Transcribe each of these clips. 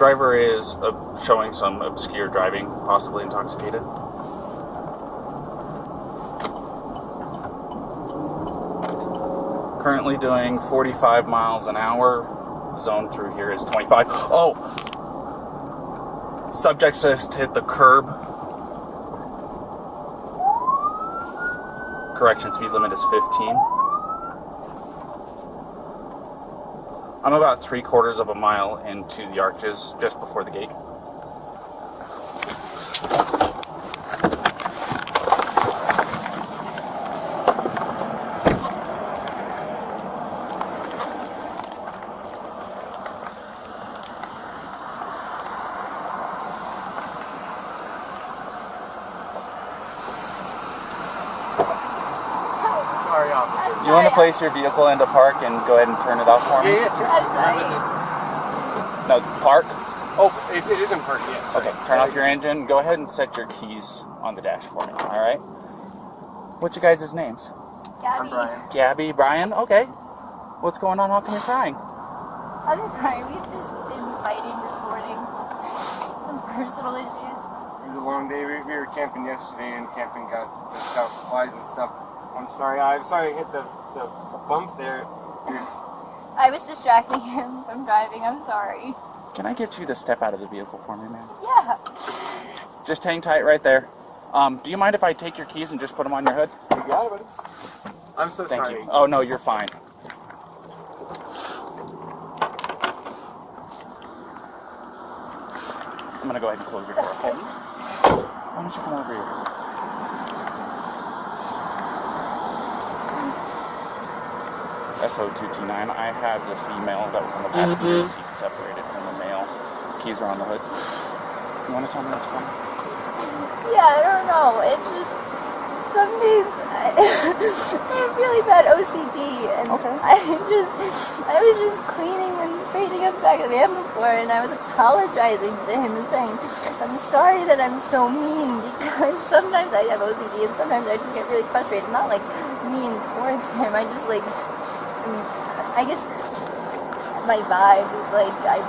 Driver is showing some obscure driving, possibly intoxicated. Currently doing 45 miles an hour. Zone through here is 25. Oh! Subject just hit the curb. Correction, speed limit is 15. I'm about 3/4 of a mile into the arches, just before the gate. You want to place your vehicle into park and go ahead and turn it off for me? Yeah, sure. No, park? Oh, it is in park, yeah. Okay, turn off your engine. Go ahead and set your keys on the dash for me, alright? What's your guys' names? Gabby. I'm Brian. Gabby, Brian? Okay. What's going on? How come you're crying? I'm sorry, we've just been fighting this morning. Some personal issues. It was a long day. We were camping yesterday, and camping got flies and stuff. I'm sorry I hit the bump there. I was distracting him from driving, I'm sorry. Can I get you to step out of the vehicle for me, man? Yeah. Just hang tight right there. Do you mind if I take your keys and just put them on your hood? You got it, buddy. I'm so Thank sorry. you. Oh, no, you're fine. I'm going to go ahead and close your door, okay? Why don't you come over here? SO2T9. I have the female that was on the passenger seat separated from the male. Keys are on the hood. You want to tell me what's going on? Yeah, I don't know. It's just, some days I have really bad OCD, and Okay. I was just cleaning and straightening up the back of the van before, and I was apologizing to him and saying, I'm sorry that I'm so mean, because sometimes I have OCD, and sometimes I just get really frustrated. Not like mean towards him, I just like, I guess my vibe is like, I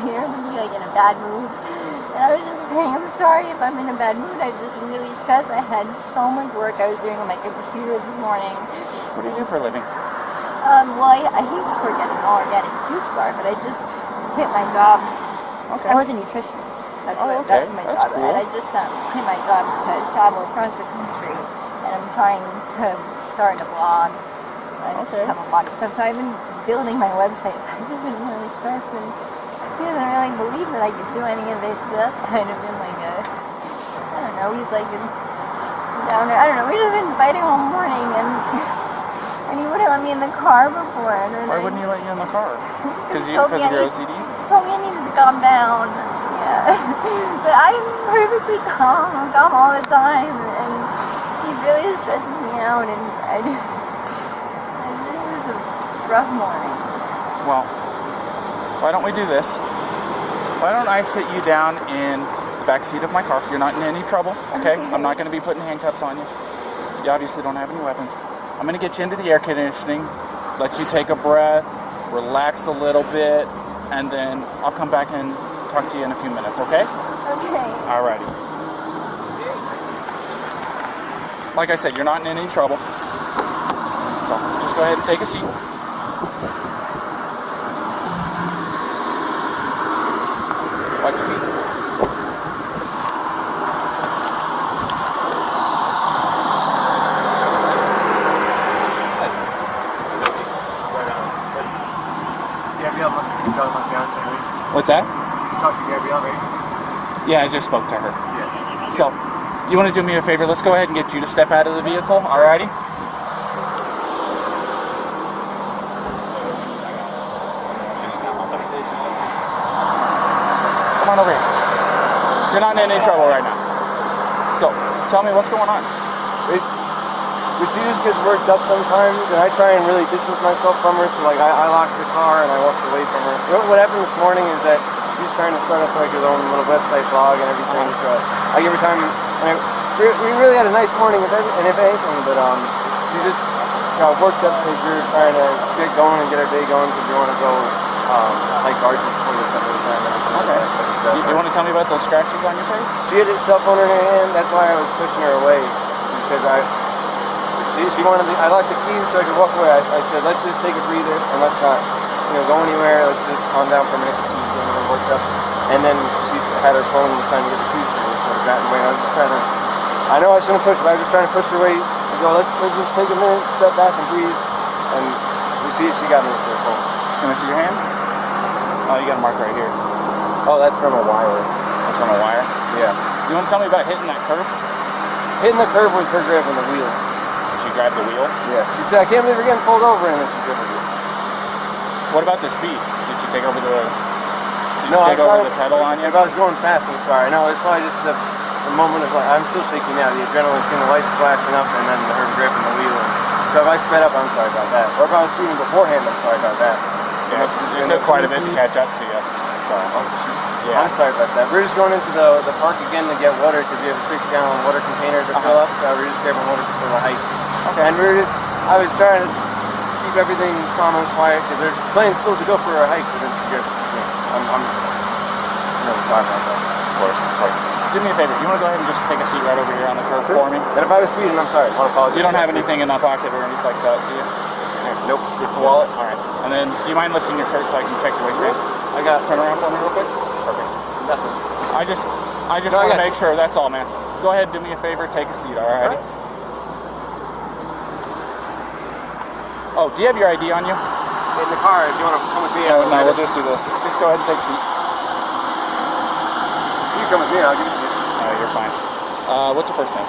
hear him be like in a bad mood. And I was just saying, I'm sorry if I'm in a bad mood. I've just been really stressed. I had so much work I was doing on my computer this morning. What do you do for a living? Well, I used to work at an all-organic juice bar, but I just quit my job. Okay. I was a nutritionist. That was my That's job. cool. And I just quit my job to travel across the country. And I'm trying to start a blog. I just have a blog and stuff. So I've been building my website. So I've just been really stressed, and he doesn't really believe that I could do any of it. So that's kind of been like a, I don't know, he's like a downer. I don't know, we've just been fighting all morning, and he wouldn't let me in the car before. And then Why wouldn't he let you in the car? Because of your OCD? He told me I needed to calm down. Yeah. But I'm perfectly calm. I'm calm all the time, and he really stresses me out, and this is a rough morning. Well, why don't we do this? Why don't I sit you down in the back seat of my car? You're not in any trouble, okay? I'm not going to be putting handcuffs on you. You obviously don't have any weapons. I'm going to get you into the air conditioning, let you take a breath, relax a little bit, and then I'll come back and talk to you in a few minutes, okay? Okay. Alrighty. Like I said, you're not in any trouble. So just go ahead and take a seat. Watch your feet. What's that? You talked to Gabrielle, right? Yeah, I just spoke to her. Yeah. So, you want to do me a favor? Let's go ahead and get you to step out of the vehicle, alrighty? Come on over here. You're not in any trouble right now. So, tell me what's going on. She just gets worked up sometimes, and I try and really distance myself from her, so like I locked the car and I walked away from her. What happened this morning is that she's trying to start up like her own little website blog and everything, so I give her time, and we really had a nice morning, if anything, but she just got worked up because we were trying to get going and get our day going because we want to go like arches before the sun goes down and everything. Okay. Like that. You want to tell me about those scratches on your face? She had a cell phone in her hand. That's why I was pushing her away, because she wanted. I locked the keys so I could walk away. I said, let's just take a breather and let's not, go anywhere. Let's just calm down for a minute because she was getting really worked up. And then she had her phone and was trying to get the keys from me, so I got in the way. I was just trying to. I know I shouldn't push, but I was just trying to push her away to go. Let's just take a minute, step back, and breathe. And she got me with her phone. Can I see your hand? Oh, you got a mark right here. Oh, that's from a wire. That's from a wire? Yeah. You want to tell me about hitting that curb? Hitting the curb was her grabbing the wheel. She grabbed the wheel? Yeah. She said, I can't believe we're getting pulled over, and then she grabbed the wheel. What about the speed? Did she take over the... No, I take over the pedal on you? If I was going fast, I'm sorry. No, it's probably just the moment of, like, I'm still shaking now. The adrenaline, seeing the lights flashing up, and then her grabbing the wheel. So if I sped up, I'm sorry about that. Or if I was speeding beforehand, I'm sorry about that. Yeah, it took quite a bit to catch up to you. So, yeah. I'm sorry about that. We're just going into the park again to get water because we have a 6-gallon water container to fill up. So we're just grabbing water for the hike. okay. And I was trying to keep everything calm and quiet because they're planning still to go for a hike. But then she grabbed me. I'm really sorry about that. Of course. Do me a favor. You want to go ahead and just take a seat right over here on the curb for me? And if I was speeding, I'm sorry. I want to apologize. You don't have anything in that pocket or anything like that, do you? Nope. Just the wallet? All right. And then, do you mind lifting your shirt so I can check the waistband? Turn around for me real quick. Perfect. Nothing. I just want to make sure. That's all, man. Go ahead, do me a favor, take a seat. All righty. Oh, do you have your ID on you? In the car. If you want to come with me, No, we'll just do this. Just go ahead and take a seat. You come with me. I'll give it to you. All right, you're fine. What's your first name?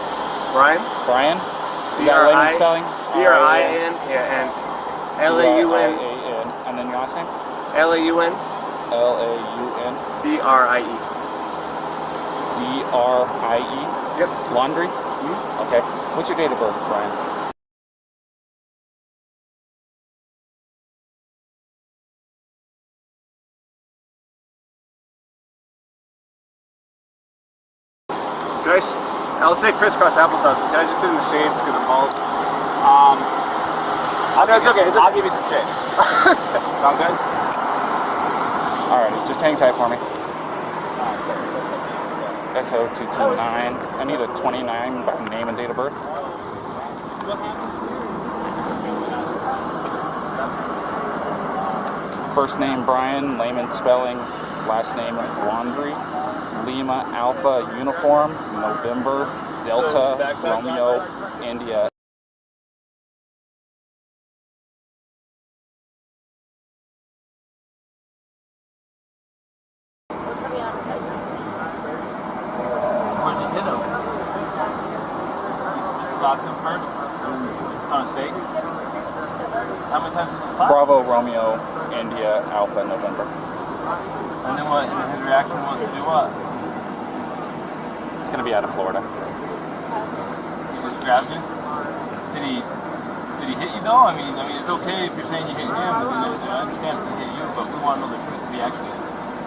Brian. Brian. Is that layman spelling? B-R-I-N. Yeah, and L-A-U-N. And then your last name? L-A-U-N. L-A-U-N. D-R-I-E. D-R-I-E? Yep. Laundry? Okay. What's your date of birth, Brian? I'll say crisscross applesauce, but can I just sit in the shade because I'm bald? It's okay. I'll give you some shade. Sound good? Alrighty, just hang tight for me. SO229. I need a 29 name and date of birth. First name Brian, layman spellings, last name Laundry. Lima Alpha Uniform, November Delta Romeo India. Where'd you hit him? Just slapped him first? It's on his face? How many times did you slap? Bravo Romeo India Alpha November. And then what? And his reaction was to do what? It's gonna be out of Florida. He just grabbed you? Did he hit you though? I mean it's okay if you're saying you hit him, but then I understand if he hit you, but we want to know the truth if he actually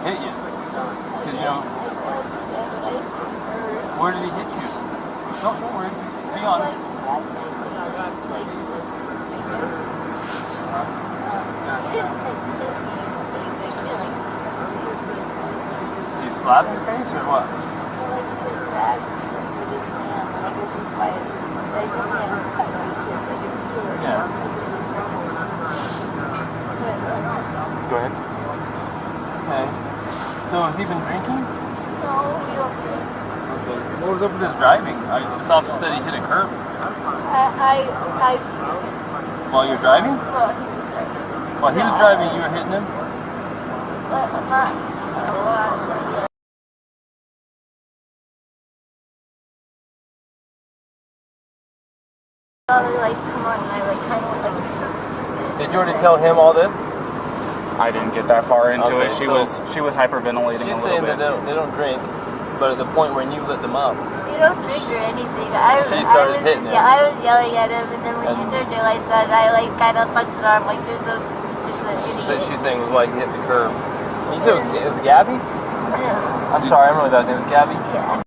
hit you. Because where did he hit you? Don't worry, just be honest. Did he slap your face or what? Yeah. Go ahead. Okay. So has he been drinking? No, we don't drink. Okay. What was up with his driving? This officer said he hit a curb. While you're driving? Well, he was driving. While he was driving, you were hitting him? Not a lot. Like, come on, and I kind of like something. Did you already tell him all this? I didn't get that far into Okay, it. so She was hyperventilating She's a saying little that bit. they don't drink, but at the point when you lit them up, They don't drink or anything. She started hitting him. Yeah, I was yelling at him, and then when you turned your lights on, I like kind of punched his arm like there's no just an that idiot. she's saying was why he hit the curb. You said it was Gabby? Yeah. I'm sorry, I remember that name was Gabby. Yeah.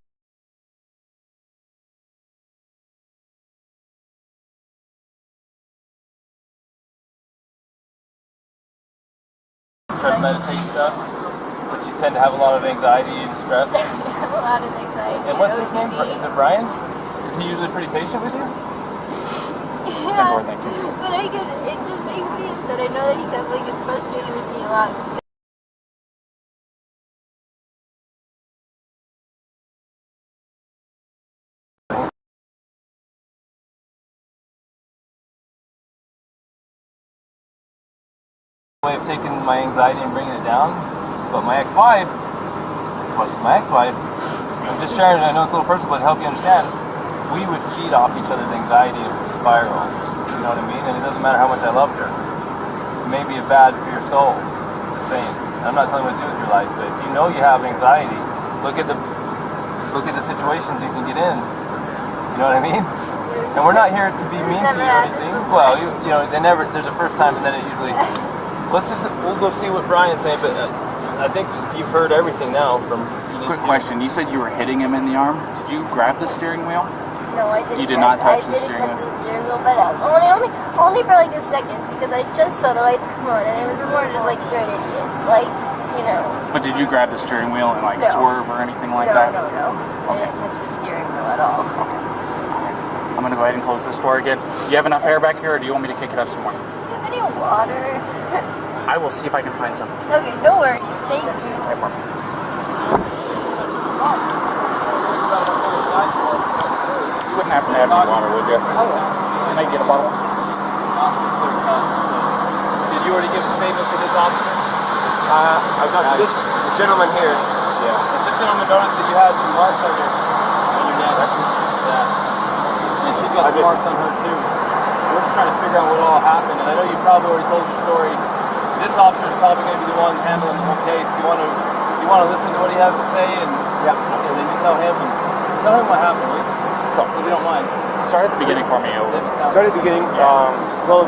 try to meditate and stuff? But you tend to have a lot of anxiety and stress. I have a lot of anxiety. And what's his name? OCD. Is it Brian? Is he usually pretty patient with you? Yeah, but it just makes me upset. I know that he definitely gets frustrated with me a lot. Way of taking my anxiety and bringing it down, but my ex-wife, I'm just sharing, I know it's a little personal, but to help you understand, we would feed off each other's anxiety and it would spiral, you know what I mean? And it doesn't matter how much I loved her. It may be bad for your soul, just saying. I'm not telling you what to do with your life, but if you know you have anxiety, look at the situations you can get in, you know what I mean? And we're not here to be mean to you or anything. Well, you know, there's a first time and then it usually... We'll go see what Brian's saying, but I think you've heard everything now from... Quick question, you said you were hitting him in the arm. Did you grab the steering wheel? No, I didn't. You did not touch the steering wheel? But only for like a second, because I just saw the lights come on, and it was more just like, you're an idiot. Like, you know. But did you grab the steering wheel and like swerve or anything like no, that? No. I didn't touch the steering wheel at all. Okay. I'm going to go ahead and close this door again. Do you have enough air back here, or do you want me to kick it up some more? Do you have any water? I will see if I can find some. Okay, no worries. Thank you. Type one. You wouldn't happen to have any water, would you? Can I get a bottle? Did you already give a statement to this officer? I've got this gentleman here. Yeah. This gentleman noticed that you had some marks on your neck. Yeah. And she's got some marks on her too. We're just trying to figure out what all happened. And I know you probably already told your story. This officer is probably going to be the one handling the whole case. Do you want to listen to what he has to say? And then you tell him what happened, will you? So, If you don't mind. start at the beginning for me. Start at the beginning. Well,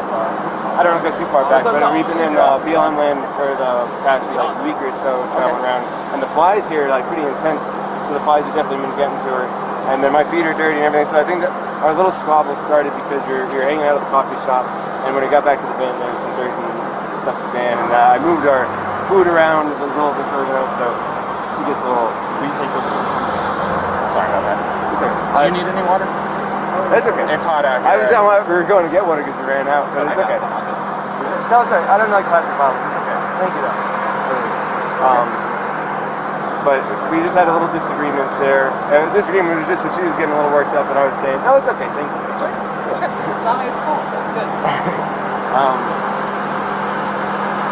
I don't want to go too far back, but we've been in BLM land for the past like week or so, traveling around, and the flies here are like pretty intense. So the flies have definitely been getting to her, and then my feet are dirty and everything. So I think that our little squabble started because we were hanging out at the coffee shop, and when we got back to the van, there was some dirt and stuff in the van, and I moved our food around. It was a little disorganized, so she gets a little. Will you take those? Sorry about that. It's okay. Do you need any water? That's okay. It's hot out here. We were going to get water because we ran out, but it's okay. No, it's okay. I don't like plastic bottles. It's okay. Thank you, though. But we just had a little disagreement there. Disagreement was just that she was getting a little worked up, and I was saying, no, it's okay. Thank you so much. Okay, as long as it's cool, that's good.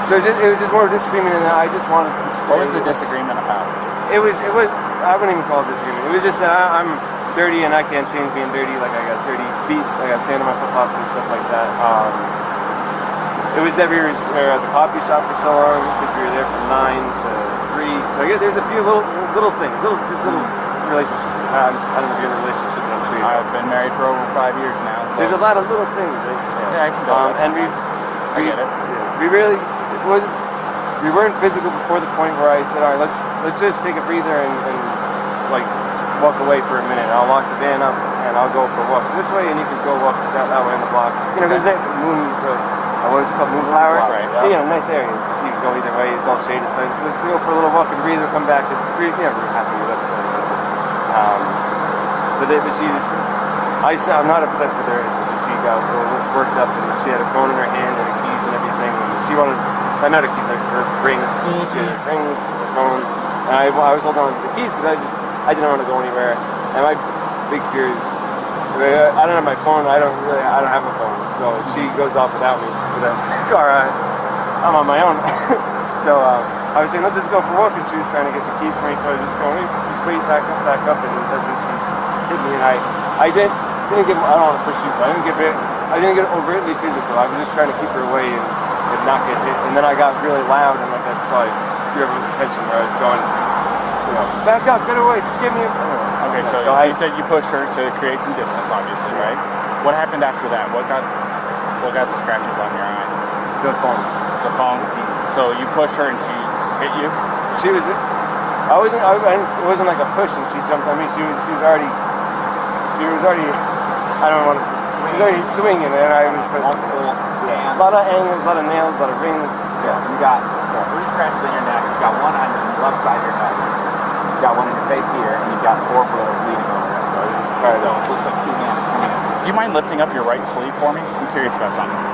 So it was just more of a disagreement, and I just wanted to say... What was the disagreement about? It was, I wouldn't even call it disagreement. It was just that I'm dirty and I can't change being dirty. Like, I got dirty feet, I got sand on my flip-flops and stuff like that. It was that we were at the coffee shop for so long because we were there from 9 to 3. So there's a few little things, little relationships. I don't know if you're in a relationship, but I'm sure I've been married for over 5 years now. So. There's a lot of little things, right? Yeah, I can go. And I get it. We really... We weren't physical before the point where I said, all right, let's just take a breather and like walk away for a minute. I'll lock the van up and I'll go for a walk this way, and you can go walk that way in the block. You know, there's that what is it called, Moonflower? Right. Yeah. You know, nice areas. You can go either way. It's all shaded. So let's go for a little walk and breathe and come back. Because we're happy with it. I'm not upset with her. She got worked up and she had a phone in her hand and her keys and everything. And she wanted. Not her keys, like her rings. She had her rings, her phone, and I was holding on to the keys because I didn't want to go anywhere. And my big fear is I don't have my phone. I don't have a phone, so she goes off without me. With a car, I'm on my own. So I was saying, let's just go for a walk, and she was trying to get the keys for me. So I was just going, just wait, back up, and that's when she hit me. And I didn't get. I don't want to push you, but I didn't get overtly physical. I was just trying to keep her away and not get hit, and then I got really loud, and like that's probably everyone's attention where I was going, back up, get away, just give me a... Okay, so you said you pushed her to create some distance, obviously, right? What happened after that? What got the scratches on your eye? The phone. The phone? So you pushed her and she hit you? She was... it wasn't like a push and she jumped on me. She was already... I don't want to... She was already swinging, and I was... A lot of angles, a lot of nails, a lot of rings. Yeah, you got 3 3 scratches on your neck. You've got one on the left side of your nose. You've got one in your face here, and you've got 4 bleeding over it. So just try to. So it looks like 2 hands coming in. Do you mind lifting up your right sleeve for me? I'm curious about something. It's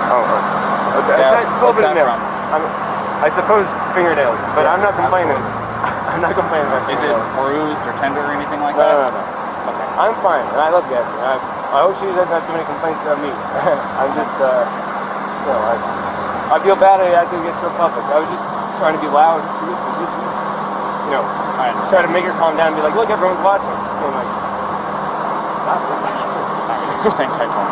a little what's bit of that nails. I suppose fingernails, but I'm not complaining. I'm not complaining about Is it fingernails. bruised or tender or anything like No. that? Okay. I'm fine, and I love Gabby. I hope she doesn't have too many complaints about me. I'm just, I feel bad I had to get so public. I was just trying to be loud to get some distance. Try to make her calm down and be like, look, everyone's watching. And like, stop for a second. Just hang tight for me.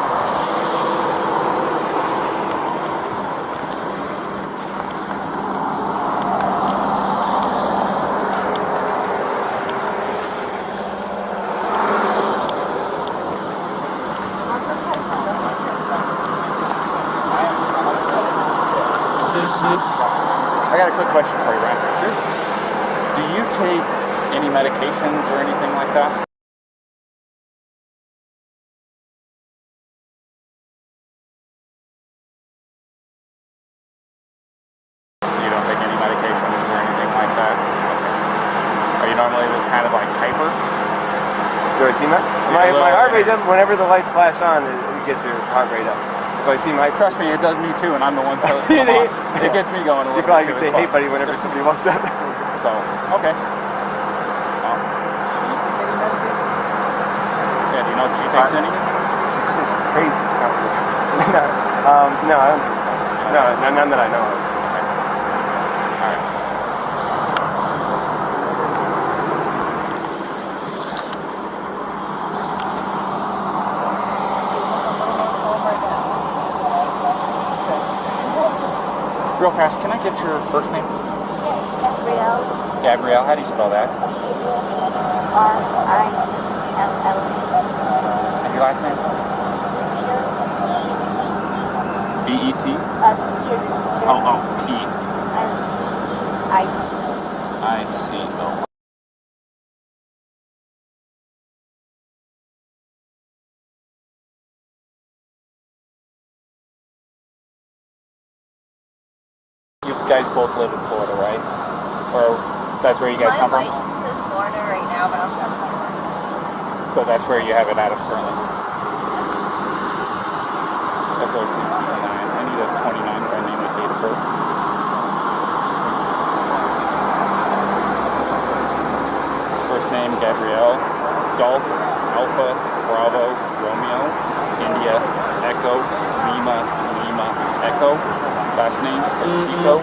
I got a quick question for you, Ryan. Sure. Do you take any medications or anything like that? You don't take any medications or anything like that? Okay. Are you normally this kind of like hyper? Do I see my heart rate up whenever the lights flash on? It gets your heart rate up. Do I see my? Trust me, it does me too, and I'm the one that it gets me going a little You probably bit can too. say, "Hey, buddy," whenever somebody walks up. So, okay. Well, yeah, do you know if she takes any? She's crazy. No, I don't think so. No, none that I know of. All right. Real fast, can I get your first name? Yeah, it's Gabrielle. Gabrielle, how do you spell that? G-A-B-R-I-E-L-L. And your last name? Petito. B-E-T? P as in Peter. Oh, P. And E-T-I-T. I see. Oh. You guys both live in Florida, right? Or that's where you guys come My from? license is Florida right now, but I'm from Florida. But that's where you have it out of currently. That's our 229. I need a 29 by name and date of birth. First name Gabrielle, Golf, Alpha, Bravo, Romeo, India, Echo, Lima, Lima, Echo. Last name Petito,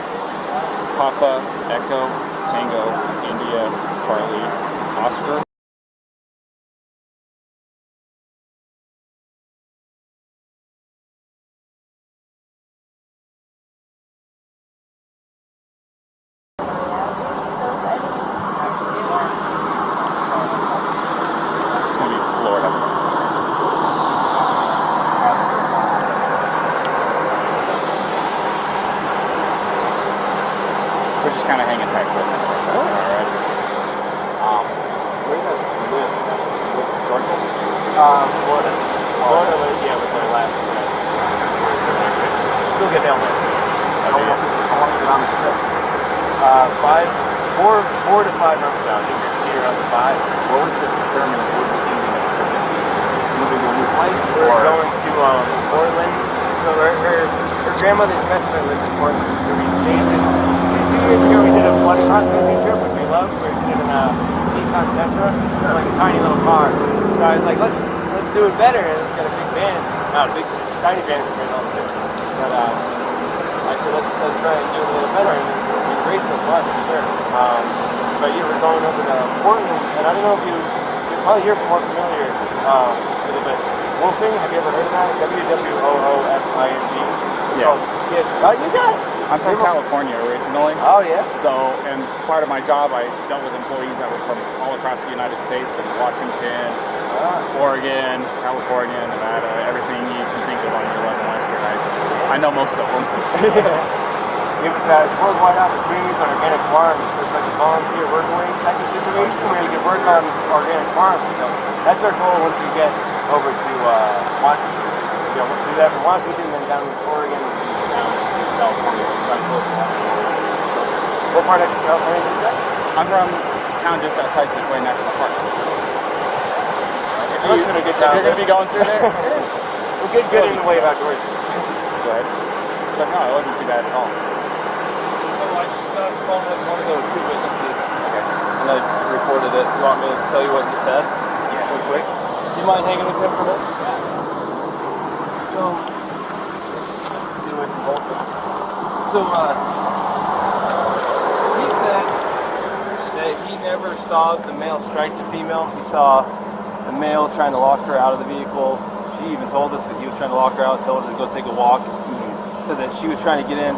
Papa, Echo, Tango, India, Charlie, Oscar. It's gonna be Florida. We're just kind of hanging tight for a minute. All right. Where do you guys live? You live in Georgia? Florida. Florida, was our last address. Still get down there. How long have you been on this trip? 4 to 5 months now. I think you're on the 5. What was the determinants? What was the ending of this trip going to be? Moving to a new place? We're Or going to Portland. No, her grandmother's best friend lives in Portland. We stayed in 2 years ago. We did a blood cross-country trip, which we loved. We did in a Nissan Sentra, like a tiny little car. So I was like, let's do it better. And it's got a big van. Not a big, it's a tiny van compared to all the different. But I said, let's try and do it a little better. And it's been great so far, for sure. But yeah, we're going over to Portland, and I don't know if you're probably here more familiar with it, but woofing, have you ever heard of that? W-W-O-O-F-I-N-G. Yeah. You got it. I'm from California originally. Oh, yeah? So, and part of my job, I dealt with employees that were from all across the United States, and Washington, Oregon, California, Nevada, everything you can think of on your 11 Western. I know most of them. It's worldwide opportunities on organic farms, so it's like a volunteer workaway type of situation where you can work on organic farms. So that's our goal once we get over to Washington. We'll do that from Washington, then down to Oregon, and down to California. It's not close enough. What part of California is that? I'm from a town just outside Sequoia National Park. If you're going to be going through there, we'll get good in the way of outdoors. go ahead. But no, it wasn't too bad at all. So I just got on the phone with one of the two witnesses, and I recorded it. You want me to tell you what he said? Yeah. Real quick. Do you mind hanging with him for a minute? So, get away from both of them. So, he said that he never saw the male strike the female. He saw the male trying to lock her out of the vehicle. She even told us that he was trying to lock her out, told her to go take a walk, so that she was trying to get in.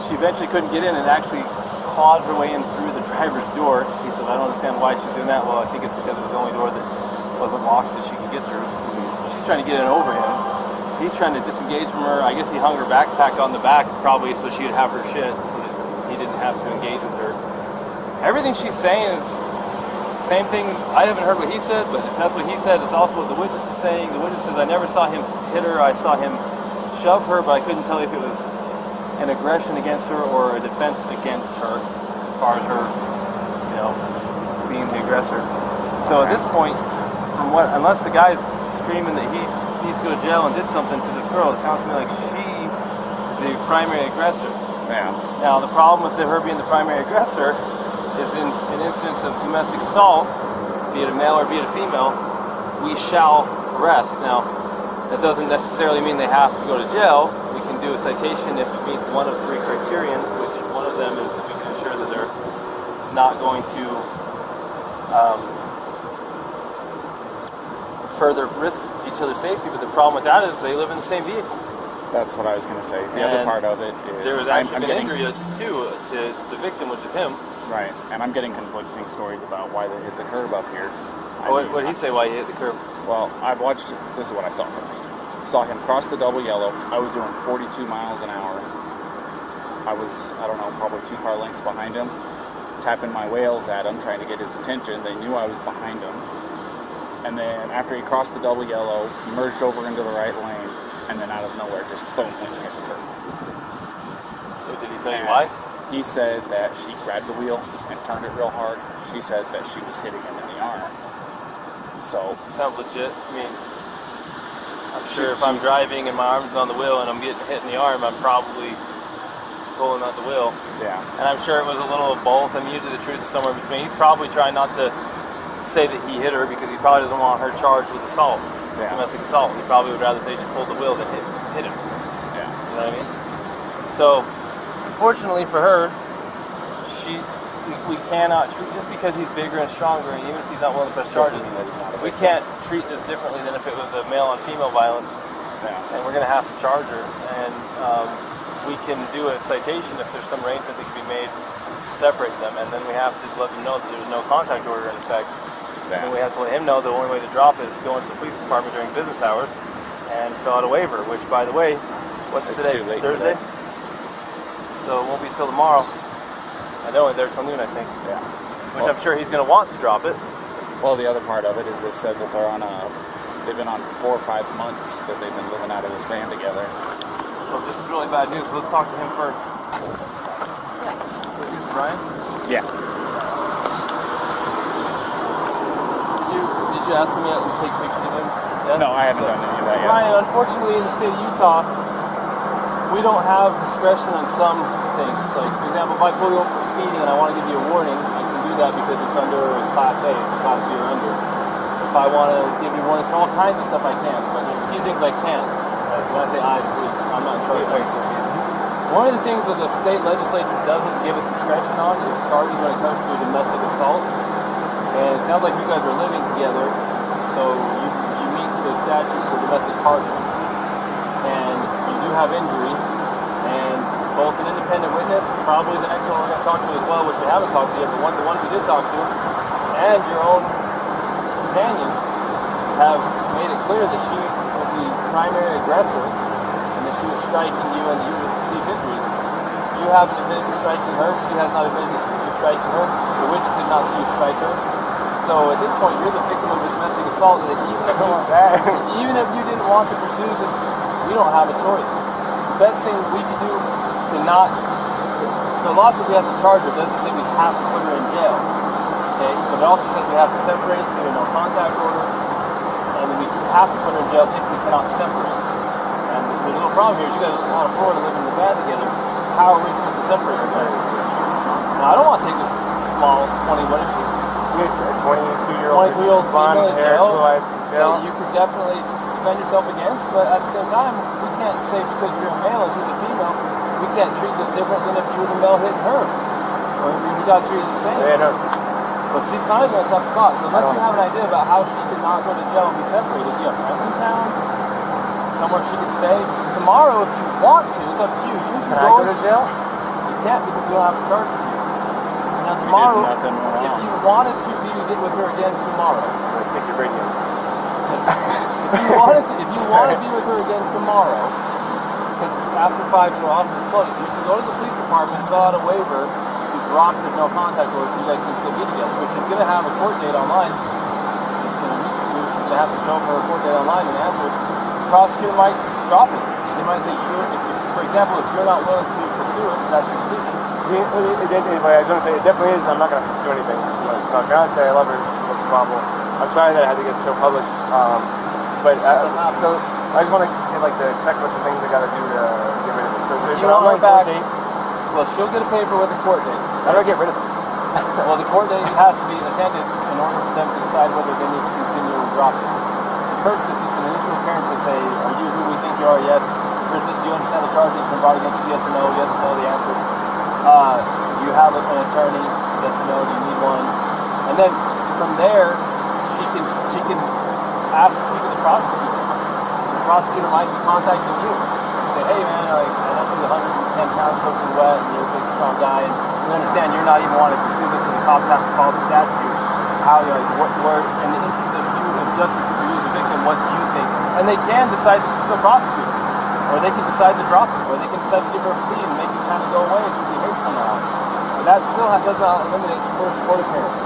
She eventually couldn't get in and actually clawed her way in through the driver's door. He says, I don't understand why she's doing that. Well, I think it's because it was the only door that wasn't locked that she could get through. So she's trying to get in over him. He's trying to disengage from her. I guess he hung her backpack on the back probably so she'd have her shit so that he didn't have to engage with her. Everything she's saying is the same thing. I haven't heard what he said, but if that's what he said, it's also what the witness is saying. The witness says, I never saw him hit her. I saw him shove her, but I couldn't tell if it was an aggression against her or a defense against her as far as her, being the aggressor. So at this point, unless the guy's screaming that he needs to go to jail and did something to this girl, it sounds to me like she is the primary aggressor. Yeah. Now, the problem with her being the primary aggressor is in incidents of domestic assault, be it a male or be it a female, we shall arrest. Now, that doesn't necessarily mean they have to go to jail. We can do a citation if it meets one of three criterion, which one of them is that we can ensure that they're not going to further risk each other's safety. But the problem with that is they live in the same vehicle. That's what I was going to say. The other part of it is there was actually an injury too to the victim, which is him. Right, and I'm getting conflicting stories about why they hit the curb up here. What did he say why he hit the curb? Well, I've watched, this is what I saw first. Saw him cross the double yellow. I was doing 42 miles an hour. I was, probably 2 car lengths behind him, tapping my whales at him, trying to get his attention. They knew I was behind him. And then after he crossed the double yellow, he merged over into the right lane, and then out of nowhere, just boom, went and hit the curb. So did he tell you why? He said that she grabbed the wheel and turned it real hard. She said that she was hitting him in the arm. So sounds legit. I mean, I'm sure if I'm driving and my arm's on the wheel and I'm getting hit in the arm, I'm probably pulling out the wheel. Yeah. And I'm sure it was a little of both. I mean, usually the truth is somewhere in between. He's probably trying not to say that he hit her because he probably doesn't want her charged with assault, domestic assault. He probably would rather say she pulled the wheel than hit him. Yeah. You know what I mean? So, fortunately for her, we cannot treat, just because he's bigger and stronger, and even if he's not willing to press charges, we can't treat this differently than if it was a male on female violence. Yeah. And we're going to have to charge her, and we can do a citation if there's some arrangement that can be made to separate them, and then we have to let them know that there's no contact order in effect. Yeah. And we have to let him know the only way to drop it is to go into the police department during business hours and fill out a waiver, which, by the way, what's It's today? too late Thursday? today. So it won't be till tomorrow. And they're only there till noon, I think. Yeah. Which I'm sure he's going to want to drop it. Well, the other part of it is they said that they've been on 4 or 5 months that they've been living out of this van together. So this is really bad news. So let's talk to him first. So here's Brian. Yeah. Did you ask him yet to take pictures of him? Yeah? No, I haven't done any of that yet. Brian, unfortunately in the state of Utah, we don't have discretion on some things. Like, for example, if I pull you over for speeding and I want to give you a warning, I can do that because it's under Class A, it's a Class B or under. If I want to give you warnings for all kinds of stuff, I can, but there's a few things I can't. Like, when I say I, please, I'm not in charge of anything. One of the things that the state legislature doesn't give us discretion on is charges when it comes to a domestic assault. And it sounds like you guys are living together, so you meet the statute for domestic partners. And you do have injury, and both an independent witness, probably the next one we're going to talk to as well, which we haven't talked to yet, but the ones we did talk to, and your own companion have made it clear that she was the primary aggressor and that she was striking you and that you received injuries. You haven't admitted to striking her, she has not admitted to you striking her, the witness did not see you strike her. So at this point, you're the victim of a domestic assault that even if you didn't want to pursue this, we don't have a choice. The best thing we can do to to not. The law says we have to charge her. It doesn't say we have to put her in jail. Okay, but it also says we have to separate through a no contact order, and then we have to put her in jail if we cannot separate. And the little problem here is you guys are out of Florida living in the van together. How are we supposed to separate you guys? Now I don't want to take this small 20. What is she? He's a 22-year-old. 22-year-old blonde female in hair, jail. blue-eyed jail. That you could definitely defend yourself against, but at the same time, we can't say because you're a male and she's a female, we can't treat this different than if you were the male hitting her. Or we got to treat it the same. Yeah, no. So she's kind of in a tough spot. So unless you have an idea about how she could not go to jail and be separated, do you have friends in town? Somewhere she could stay? Tomorrow, if you want to, it's up to you. You Can I go to jail? You can't because we don't have a charge for you. Now tomorrow, if you wanted to be with her again tomorrow, I'm going to take your radio. if you want to be with her again tomorrow, because it's after 5, so office is closed, so you can go to the police department and fill out a waiver to drop the no contact order so you guys can still be together. But she's going to have a court date online in a week or two. She's going to have to show up for a court date online and answer. The prosecutor might drop it. She might say, for example, if you're not willing to pursue it, that's your decision. Anyway, I was going to say, it definitely is. I'm not going to pursue anything. She's my fiance. I love her. She's the most probable. I'm sorry that I had to get so public. But so I just want to get like the checklist of things I got to do to get rid of it. So there's an online court date. Well, she'll get a paper with a court date. How do I get rid of it? Well, the court date has to be attended in order for them to decide whether they need to continue or drop it. First, it's just an initial appearance to say, are you who we think you are? Yes. Do you understand the charges been brought against you? Yes or no? Yes or no, the answer. Do you have an attorney? Yes or no? Do you need one? And then from there, she can ask to speak to the prosecutor. The prosecutor might be contacting you and say, hey man, I know she's 110 pounds soaking wet and you're a big strong guy and you understand you're not even wanting to pursue this because the cops have to follow the statute. How where in the interest of you of justice for you the victim, what do you think? And they can decide to still prosecute her. Or they can decide to drop it, or they can decide to give her a plea and make it kind of go away if she behaves somehow. But that still does not eliminate the first court appearance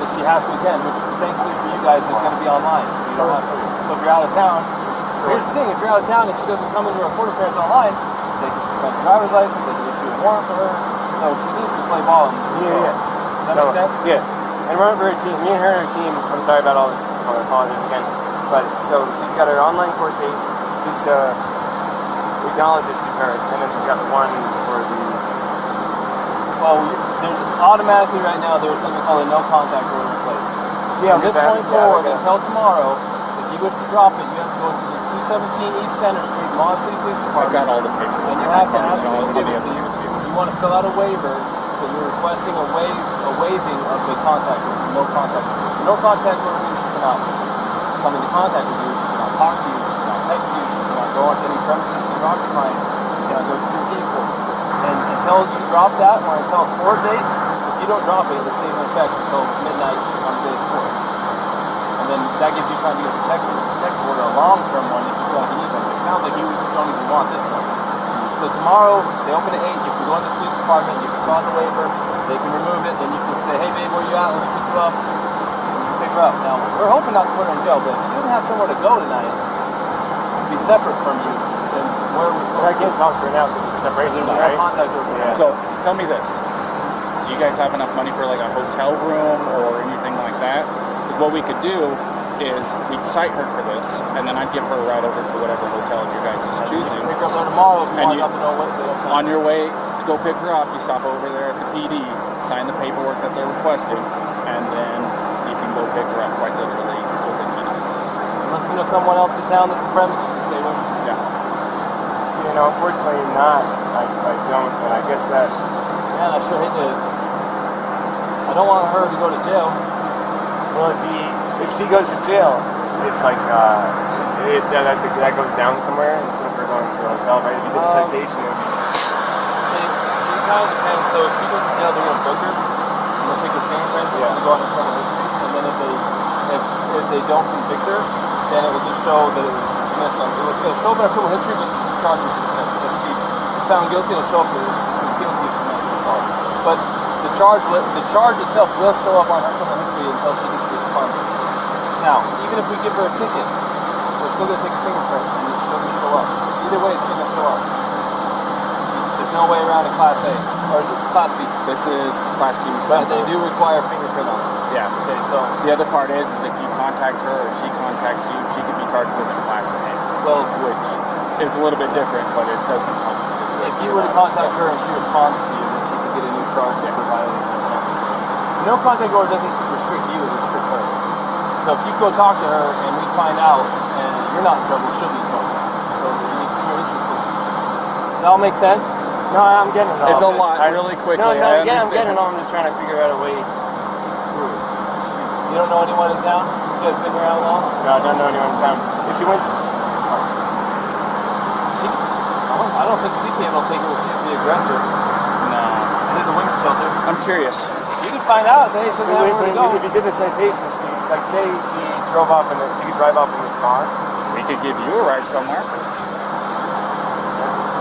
that she has to attend, which thankfully for you guys is going to be online. So you don't have to. So if you're out of town, here's the thing: if you're out of town and she doesn't come into her court appearance online, they can suspend her driver's license, they can issue a warrant for her. So she needs to play ball. Yeah. Does that make sense? Yeah. And remember her team, me and her and her team. I'm sorry about all this. I apologize again. But so she's got her online court date. Just acknowledge that she's hurt, and then she's got one for the. Well, there's automatically right now there's something called a no contact order in place. From this point forward until tomorrow, if you wish to drop it, you have to go to the 217 East Center Street, Long City Police Department. I've got all the papers. And you have to ask them to give it to you. You want to fill out a waiver that you're requesting a waiving of the contact order, no contact order. No contact order means she cannot come into contact with you, she cannot talk to you, she cannot text you, she cannot go onto any premises you're occupying, she cannot go to your vehicle. And until you drop that, or until a court date, if you don't drop it, it'll stay in effect until midnight on the day of court. And then that gives you time to get a protective order, a long-term one, if you feel like you need one. It sounds like you don't even want this one. So tomorrow, they open at 8, you can go into the police department, you can fill out the waiver, they can remove it, then you can say, hey babe, where you at? Let me pick you up. Pick her up. Now, we're hoping not to put her in jail, but if she doesn't have somewhere to go tonight, to be separate from you, then where are we supposed to I can't talk to her now because it's separation, there's right? no contact over there. So tell me this: do you guys have enough money for like a hotel room or anything like that? Because what we could do is we'd cite her for this, and then I'd give her a ride over to whatever hotel you guys is choosing. Pick her up there tomorrow if you And want to know what they don't come. On your way to go pick her up, you stop over there at the PD, sign the paperwork that they're requesting, and then you can go pick her up quite literally within minutes. Unless you know someone else in town that's a friend that you can stay with. Yeah. You know, unfortunately not. I don't, and I guess that. Man, I sure hate to. I don't want her to go to jail. Will it be if she goes to jail? It's like that goes down somewhere instead of her going to a hotel. Right? If you did a citation, It kind of depends. So if she goes to jail, they're going to book her. And they'll take her fingerprints and go on her criminal history. And then if they don't convict her, then it will just show that it was dismissed. It'll show up in her criminal history, but the charge was dismissed. If she was found guilty, it'll show up that she was guilty of domestic assault. But the charge itself will show up on her criminal history until she gets the expunged. Now, even if we give her a ticket, we're still going to take a fingerprint and it's still going to show up. Either way, it's still going to show up. Does there's no way around a Class A. Or is this Class B? This is Class B. But they do require fingerprint on it. Yeah. Okay, so, The other part is if you contact her or she contacts you, she could be charged with a Class A, well, which is a little bit different, but it doesn't help the situation. if you were to contact her and she responds to you, then she could get a new charge for violating the contact order. No contact order doesn't restrict you, it restricts her. So if you go talk to her and we find out and you're not in trouble, she'll be in trouble. So you need to your interest. That all make sense? No, I'm getting it all. It's a lot, really quickly. No, I yeah, I'm understand. getting it all. I'm just trying to figure out a way. You don't know anyone in town? You guys been around long? No, I don't know anyone in town. If she went, I don't think CK will take her if she's the aggressor. No. There's a women's shelter. I'm curious. You can find out. Say, hey, she doesn't have anywhere to go. if you did the citation, like say she drove off she could drive off in this car. We could give you a ride somewhere.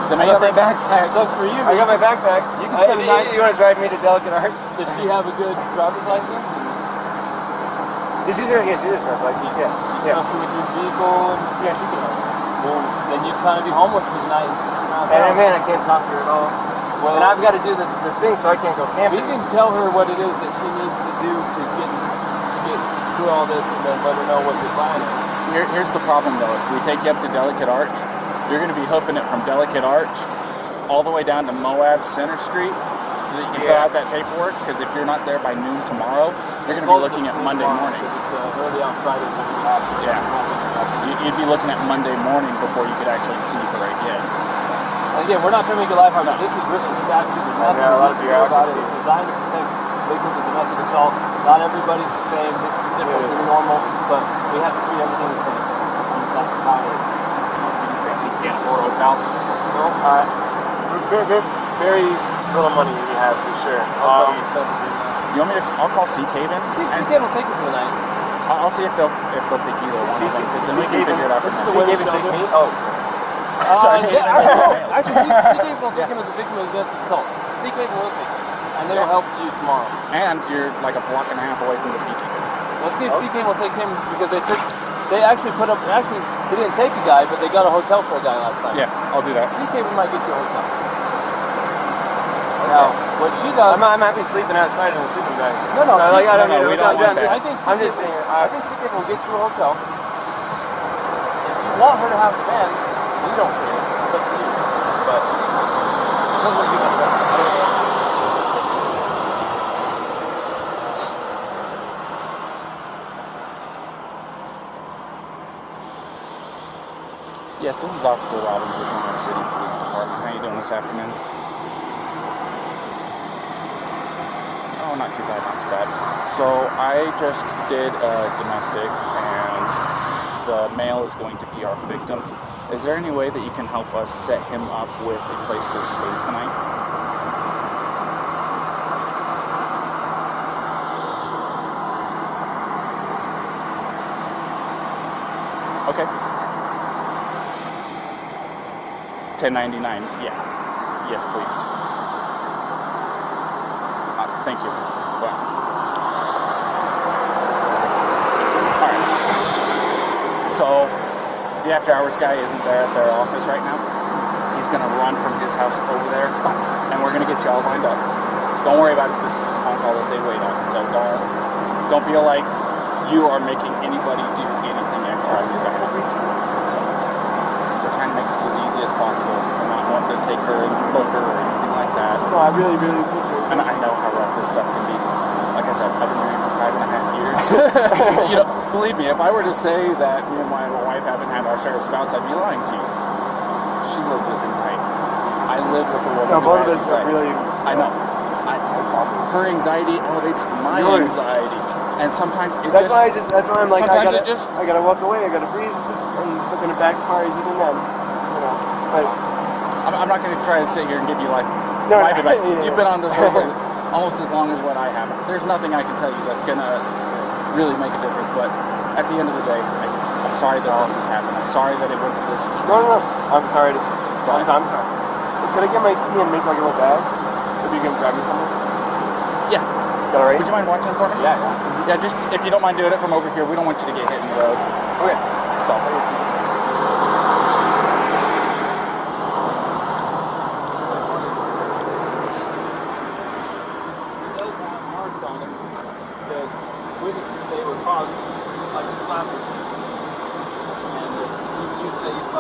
Then I got my backpack. Sucks for you. I got my backpack. You can spend the night. You want to drive me to Delicate Art? Does she have a good driver's license? She does drive license. Yeah. Yeah. Trust her with your vehicle? Yeah, she can. Well, then you'd kind of be homeless for the night. And man, I can't talk to her at all. Well, and I've got to do the thing, so I can't go camping. we can tell her what it is that she needs to do to get through all this, and then let her know what the plan is. Here's the problem, though. If we take you up to Delicate Arch, you're going to be hoofing it from Delicate Arch all the way down to Moab Center Street so that you can fill out that paperwork, because if you're not there by noon tomorrow, you're going to be looking at Monday morning. It's early on Fridays when we have this. Yeah. You'd be looking at Monday morning before you could actually see her again. And again, we're not trying to make your life hard. This is written in statute. There's nothing a lot of to do about it. bureaucracy. It's designed to protect victims of domestic assault. Not everybody's the same. This is different than normal, but we have to treat everything the same. And that's how it is. You can't afford a hotel. No, very little money we have for sure. You want me to? I'll call CK then. See if CK will take you for the night. I'll see if they'll take either one of them, because then we can figure it out. This is the CK way would take me. Oh. Actually, CK will take him as a victim of domestic assault. CK will take him, and they will help you tomorrow. And you're like a block and a half away from the Petito. Let's see if CK will take him, because they actually they didn't take a guy, but they got a hotel for a guy last time. Yeah, I'll do that. CK might get you a hotel. Now, what she does... I'm happy sleeping outside in a sleeping bag. No, we don't want that. I'm just saying, I think CK will get you a hotel. If you want her to have a van, we don't care. It's up to you. But it doesn't look good. I don't know. Yes, this is Officer Robbins with Moab City Police Department. How you doing this afternoon? Oh, not too bad, not too bad. So I just did a domestic, and the male is going to be our victim. Is there any way that you can help us set him up with a place to stay tonight? Okay. $10.99. Yeah. Yes, please. Thank you. Well. All right. So the after hours guy isn't there at their office right now. He's gonna run from his house over there, and we're gonna get you all lined up. Don't worry about it. This is the phone call that they wait on. So don't feel like you are making anybody do anything extra on your behalf. So we're trying to make this as easy as possible. We're not wanting to take her and book her or anything like that. No, I really, really appreciate it. And I know how rough this stuff can be. Like I said, I've been married for 5.5 years. You know, believe me, if I were to say that me and my wife haven't had our share of spouts, I'd be lying to you. She lives with anxiety. I live with a woman No, who both of has us are anxiety. really... I know. Her anxiety elevates my Yours. anxiety. And sometimes it That's why I'm like, I sometimes gotta walk away, I gotta breathe, and looking at backfires even then, you know, but... I'm not going to try to sit here and give you life No, advice. yeah. You've been on this road for almost as long as what I have. There's nothing I can tell you that's going to really make a difference, but at the end of the day, I'm sorry that this has happened. I'm sorry that it went to this extent. No, I'm sorry. I'm sorry. Could I get my key and make like a little bag? If you can grab me something? Yeah. Is that alright? Would you mind watching for me? Yeah. Yeah, just if you don't mind doing it from over here, we don't want you to get hit in the road. Okay. So.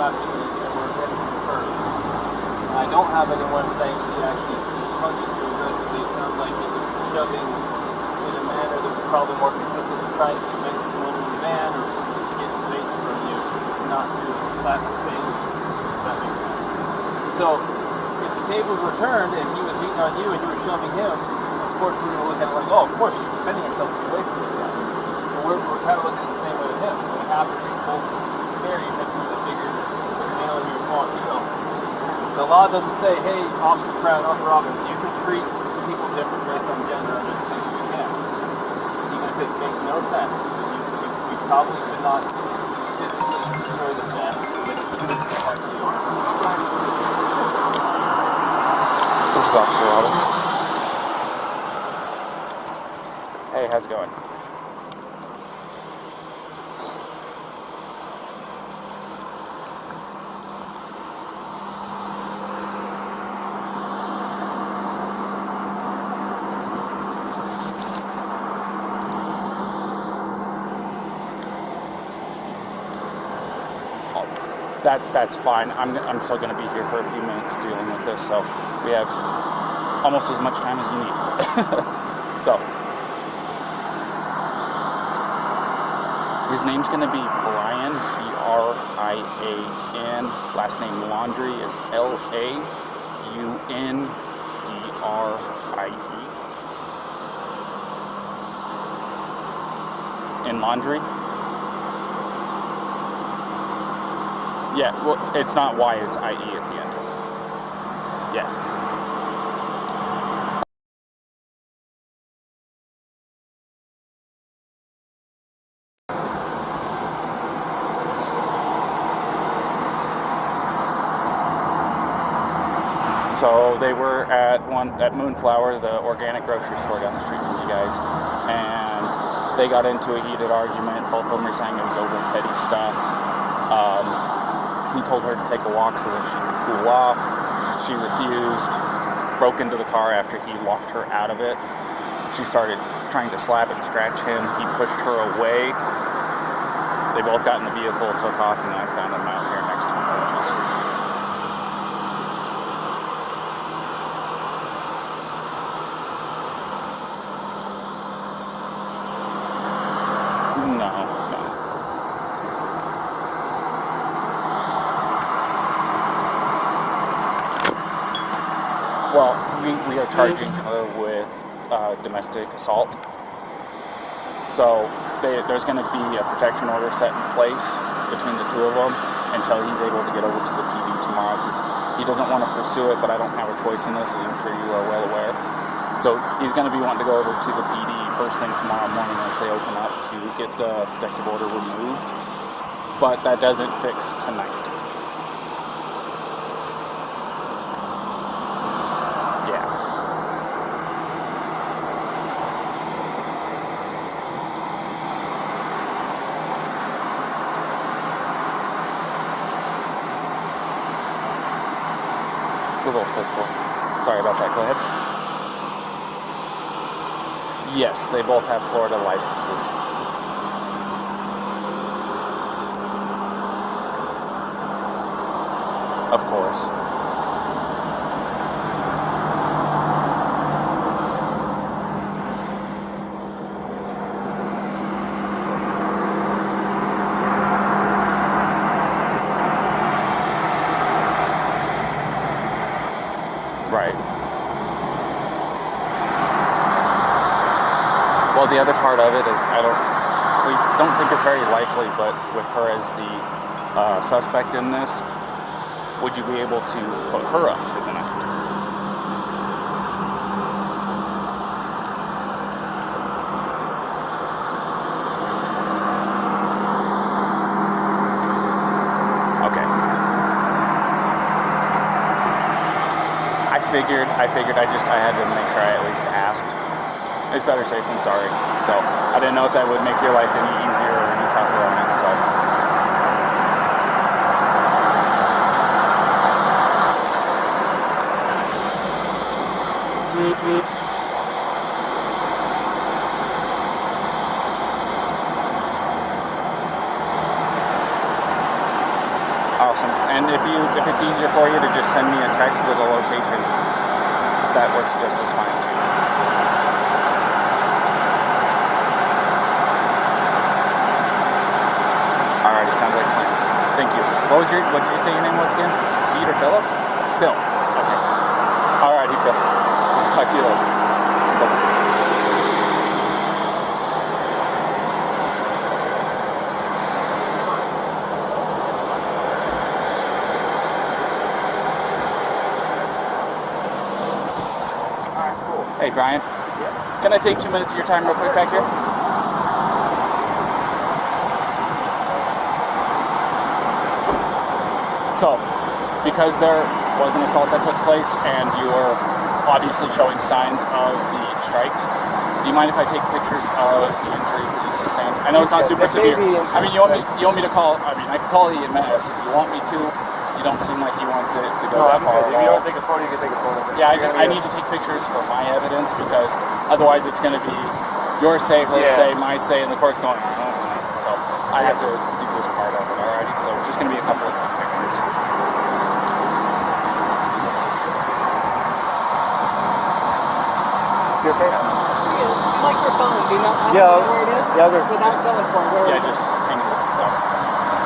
rapidly and we're missing the curve. I don't have anyone saying that he actually punched you aggressively. It sounds like he was shoving in a manner that was probably more consistent with trying to prevent you from moving the van or to get space from you, not to slap the same. Does that make sense? So, if the tables were turned and he was beating on you and you were shoving him, of course we're going to look at it like, oh, of course he's defending himself away from this guy. But we're kind of looking at it the same way with him. We have to treat both fair, even if he's a bigger male and you're a small female. The law doesn't say, hey, Officer Crown, Officer Robbins, you can treat people different based on gender under the sanction you can. Even if it makes no sense, you probably could not physically destroy this man with the heart of the arm. This is Officer Robbins. Hey, how's it going? That's fine. I'm still going to be here for a few minutes dealing with this, so we have almost as much time as you need. So, his name's going to be Brian, B-R-I-A-N. Last name Laundrie is L-A-U-N-D-R-I-E. In Laundrie? Yeah, well, it's not Y, it's I-E at the end. Yes. So they were at Moonflower, the organic grocery store down the street from you guys, and they got into a heated argument. Both of them were saying it was over petty stuff. He told her to take a walk so that she could cool off. She refused, broke into the car after he locked her out of it. She started trying to slap and scratch him. He pushed her away. They both got in the vehicle, took off, and I found him out here next to him. No. Well, we are charging her with domestic assault. So there's going to be a protection order set in place between the two of them until he's able to get over to the PD tomorrow, because he doesn't want to pursue it, but I don't have a choice in this, as I'm sure you are well aware. So he's going to be wanting to go over to the PD first thing tomorrow morning as they open up to get the protective order removed. But that doesn't fix tonight. Sorry about that, go ahead. Yes, they both have Florida licenses. Of course. Right. Well, the other part of it is we don't think it's very likely, but with her as the suspect in this, would you be able to put her up for the night? I figured I had to make sure I at least asked. It's better safe than sorry. So I didn't know if that would make your life any easier or any tougher on it. So. Awesome. And if it's easier for you to just send me a text with a location, that works just as fine too. Alrighty, sounds like a plan. Thank you. What did you say your name was again? Pete or Philip? Phil. Okay. Alrighty, Phil. I'll talk to you later. Bye-bye. Hey, Brian. Yeah. Can I take 2 minutes of your time real quick back here? So, because there was an assault that took place and you were obviously showing signs of the strikes, do you mind if I take pictures of the injuries that you sustained? I know it's not super severe. I mean, you want me to call, I mean, I can call the EMS if you want me to. You don't seem like you want to go that far at all. If you want to take a photo, you can take a photo. Yeah, I need to take pictures for my evidence because otherwise it's going to be your say, her say, my say, and the court's going, oh. So I have to do this part of it, alrighty? So it's just going to be a couple of pictures. Is she okay? Yes. Microphone, do you know where it is? Yeah, without going for it, where is it? Just hang it.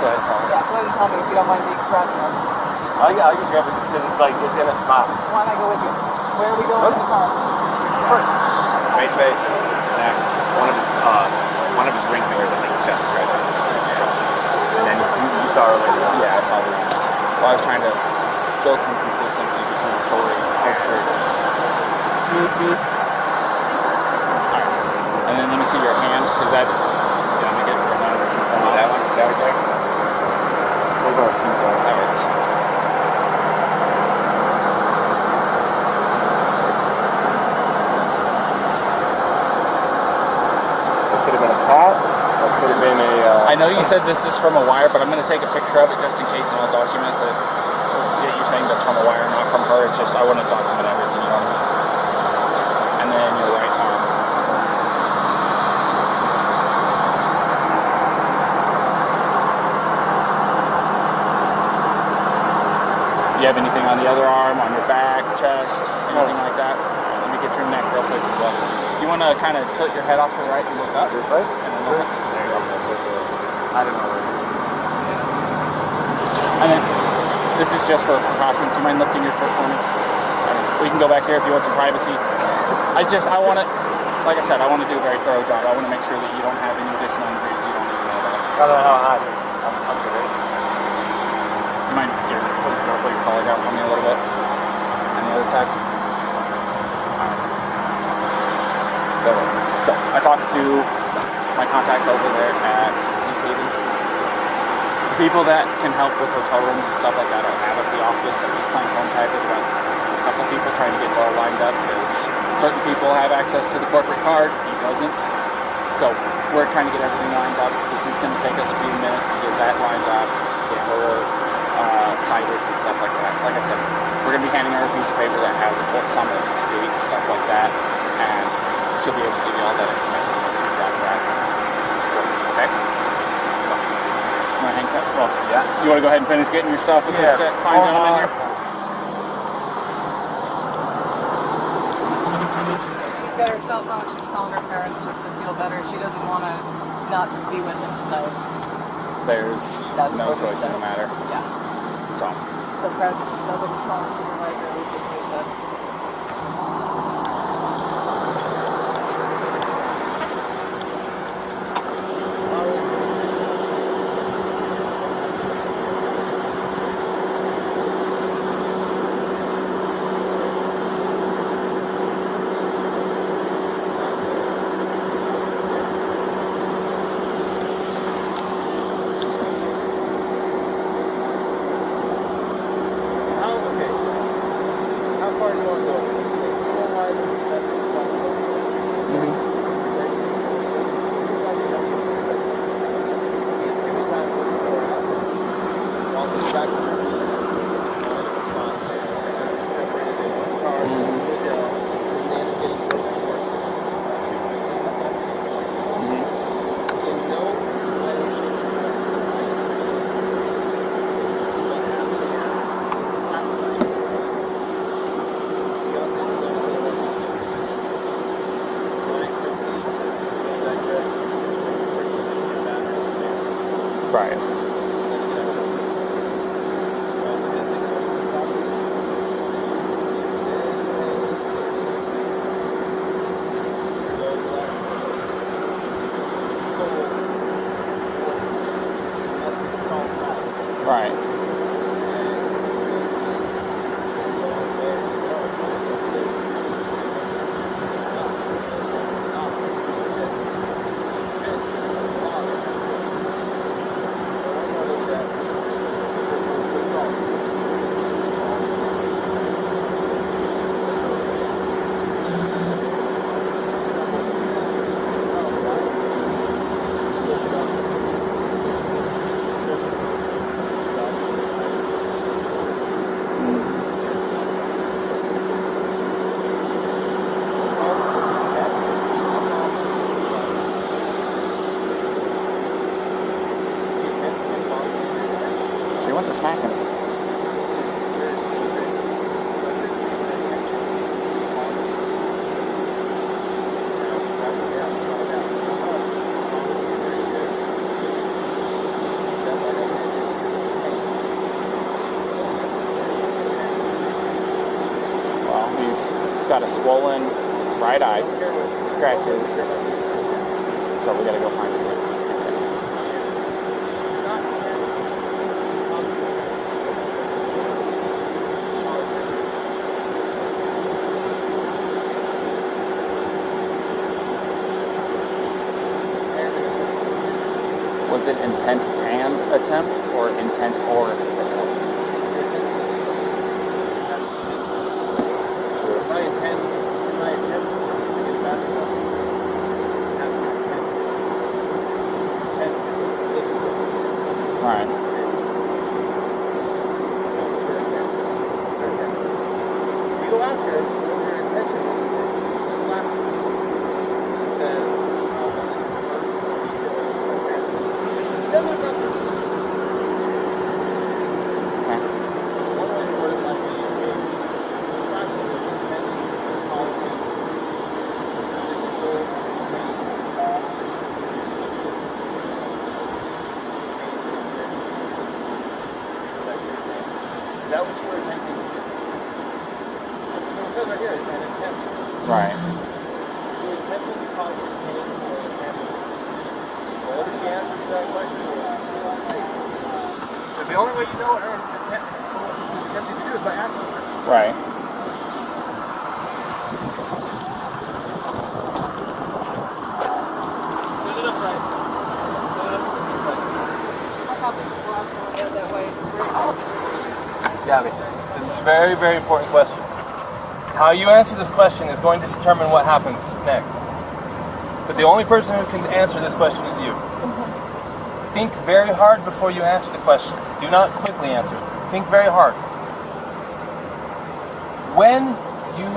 Go ahead, tell me. Yeah, go ahead and tell me if you don't mind me grabbing it. I can grab it because it's in a spot. Why don't I go with you? Where are we going in the car? Right face, neck. One of his ring fingers, I think, has got a scratch on it. Super fresh. And then you saw earlier. Yeah, I saw the rings. Well, I was trying to build some consistency between the stories. Oh, sure. Alright. And then let me see your hand, because that, let me get that one. That right there. That works. Could have been a pot, or could have been a... I know you said this is from a wire, but I'm going to take a picture of it just in case, and I'll document that you're saying that's from a wire, not from her. It's just I want to document everything, you know what I mean? And then your right arm. Do you have anything on the other arm, on your back, chest, anything like that? Let me get your neck real quick as well. You want to kind of tilt your head off to the right and look up? This way? And then look up. There you go. I don't know. And then, this is just for precautions. Do you mind lifting your shirt for me? We can go back here if you want some privacy. I want to, like I said, I want to do a very thorough job. I want to make sure that you don't have any additional injuries you don't need to know about. I don't know how hot. I'm good. You mind here, put your collar down for me a little bit? On the other side? That was it. So, I talked to my contact over there at ZKD. The people that can help with hotel rooms and stuff like that are out of the office. I'm just playing phone tag with a couple people trying to get it all lined up because certain people have access to the corporate card, he doesn't. So, we're trying to get everything lined up. This is going to take us a few minutes to get that lined up, get her cited and stuff like that. Like I said, we're going to be handing her a piece of paper that has a port summons, date, stuff like that, and she'll be able to give you all that information once you drop her out. Okay? So, you want to hang tight? Well, Yeah. you want to go ahead and finish getting your stuff with this fine gentleman here? She's got her cell phone, she's calling her parents just to feel better. She doesn't want to not be with him tonight. There's That's no what he choice in the said. matter. Yeah. So, So Fred's nobody's calling the supervisor, at least that's what he said. How far do you want Right. Right. She went to smack him. Well, he's got a swollen right eye, scratches, so we gotta go find it. Was it intent and attempt, or intent or attempt? My intent is to get basketball. Right. You go ask her what her intention is. Slap her. She says, is that what you were attempting to do? It says right here, it's an attempt. Right. You attempted to cause her pain or attempt. What is the answer to that question? But the only way you know what her intent, what she was attempting to do is by asking her. Right. Set it up right. Set it up right. I thought they were going to that way. Gabby, this is a very, very important question. How you answer this question is going to determine what happens next. But the only person who can answer this question is you. Think very hard before you answer the question. Do not quickly answer. Think very hard. When you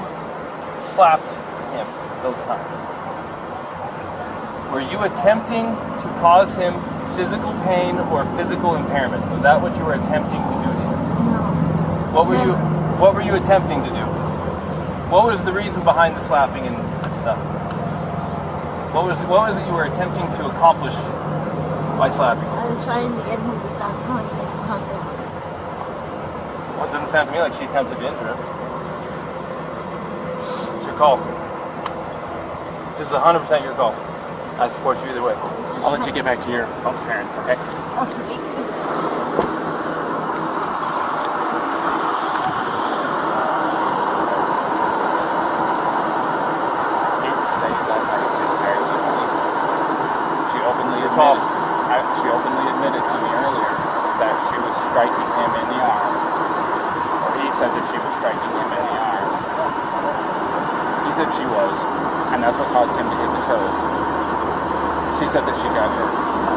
slapped him those times, were you attempting to cause him physical pain or physical impairment? Was that what you were attempting to do to him? What were you attempting to do? What was the reason behind the slapping and stuff? What was it you were attempting to accomplish by slapping? I was trying to get him to stop telling me to calm down. Well, it doesn't sound to me like she attempted to injure him. It's your call. This is 100% your call. I support you either way. I'll let you get back to your parents, okay? Okay. Say that I entirely believe. She openly admitted to me earlier that she was striking him in the arm. Or he said that she was striking him in the arm. He said she was, and that's what caused him to hit the curb. She said that she got hurt.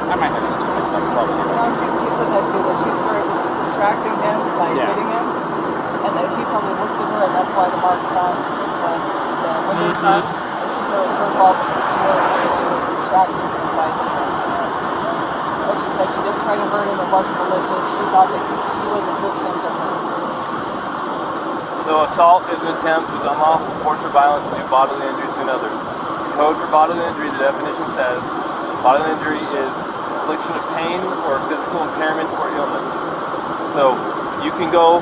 I might have these two mixed up, probably. No, she said that too, that she started distracting him by Yeah. hitting him, and then he probably looked at her, and that's why the mark was on the window side. And she said it was her fault because she was distracting him by hitting him. But she said she didn't try to hurt him, it wasn't malicious, she thought that he wasn't listening to her. So assault is an attempt with unlawful force or violence to do bodily injury to another. The code for bodily injury, the definition says, bodily injury is infliction of pain or physical impairment or illness. So you can go.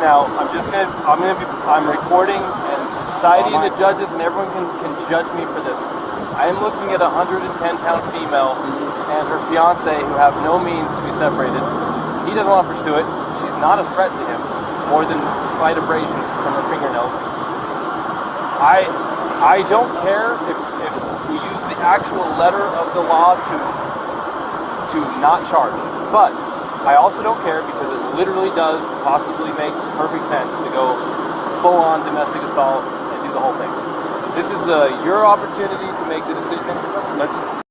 Now I'm recording, and society and the judges and everyone can judge me for this. I am looking at a 110-pound female and her fiance who have no means to be separated. He doesn't want to pursue it. She's not a threat to him, more than slight abrasions from her fingernails. I don't care if we use the actual letter of the law to not charge, but I also don't care because it literally does possibly make perfect sense to go full-on domestic assault and do the whole thing. This is your opportunity to make the decision. Let's.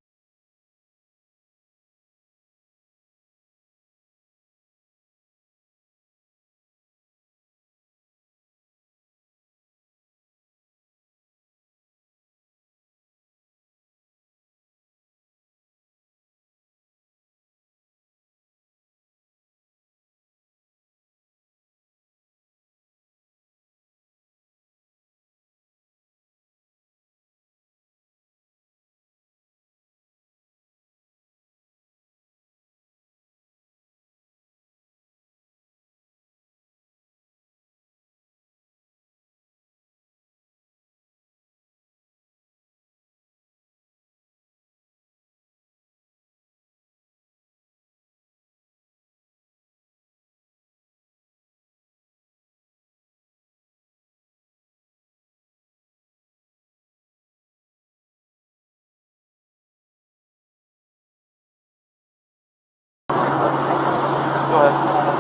Go ahead.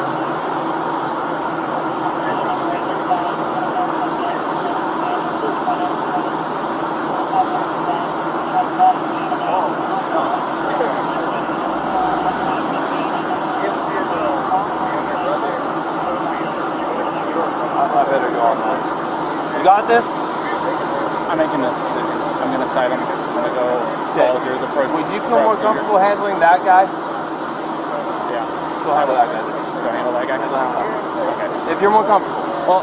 I better go on that. You got this? I'm making this decision. I'm going to side him. I'm going to go follow through the first. Would you feel more comfortable handling that guy? Yeah. Go handle that guy. Go handle that guy? Okay. If you're more comfortable. Well,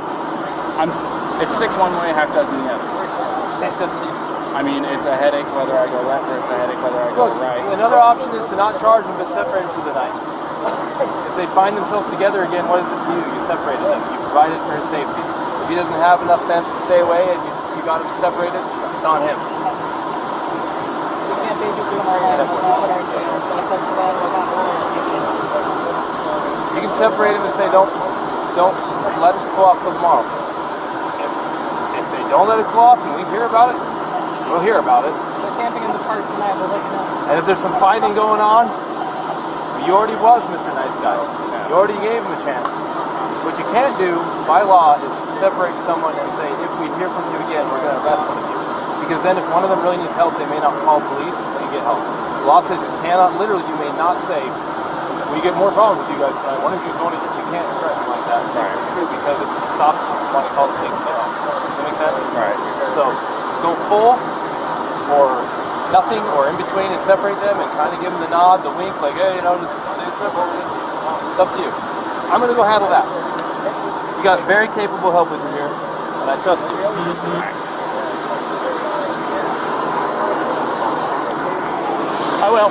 it's 6 one way, half dozen the other. It's up to you. I mean, it's a headache whether I go left or it's a headache whether I go Look, right. another option is to not charge them but separate them for the night. If they find themselves together again, what is it to you? You separated them. You provided for his safety. If he doesn't have enough sense to stay away and you got him separated, it's on him. We can't babysit them all night. That's not what I do. So it's up to them. I got one. You can separate him and say, don't let him cool off till tomorrow. If they don't let it cool off and we hear about it, we'll hear about it. They're camping in the park tonight. We'll let you know. And if there's some fighting going on, you already was Mr. Nice Guy. You already gave him a chance. What you can't do by law is separate someone and say, if we hear from you again, we're going to arrest one of you. Because then if one of them really needs help, they may not call police and get help. The law says you cannot, literally, you may not say, if we get more problems with you guys tonight, one of you is going to jail. You can't threaten like that. Right. It's true because it stops people from wanting to call the police to get help. Does that make sense? Right. So go full or nothing or in between and separate them and kind of give them the nod, the wink, like, hey, just stay separate. It's up to you. I'm going to go handle that. You got very capable help with you here, and I trust you. I will.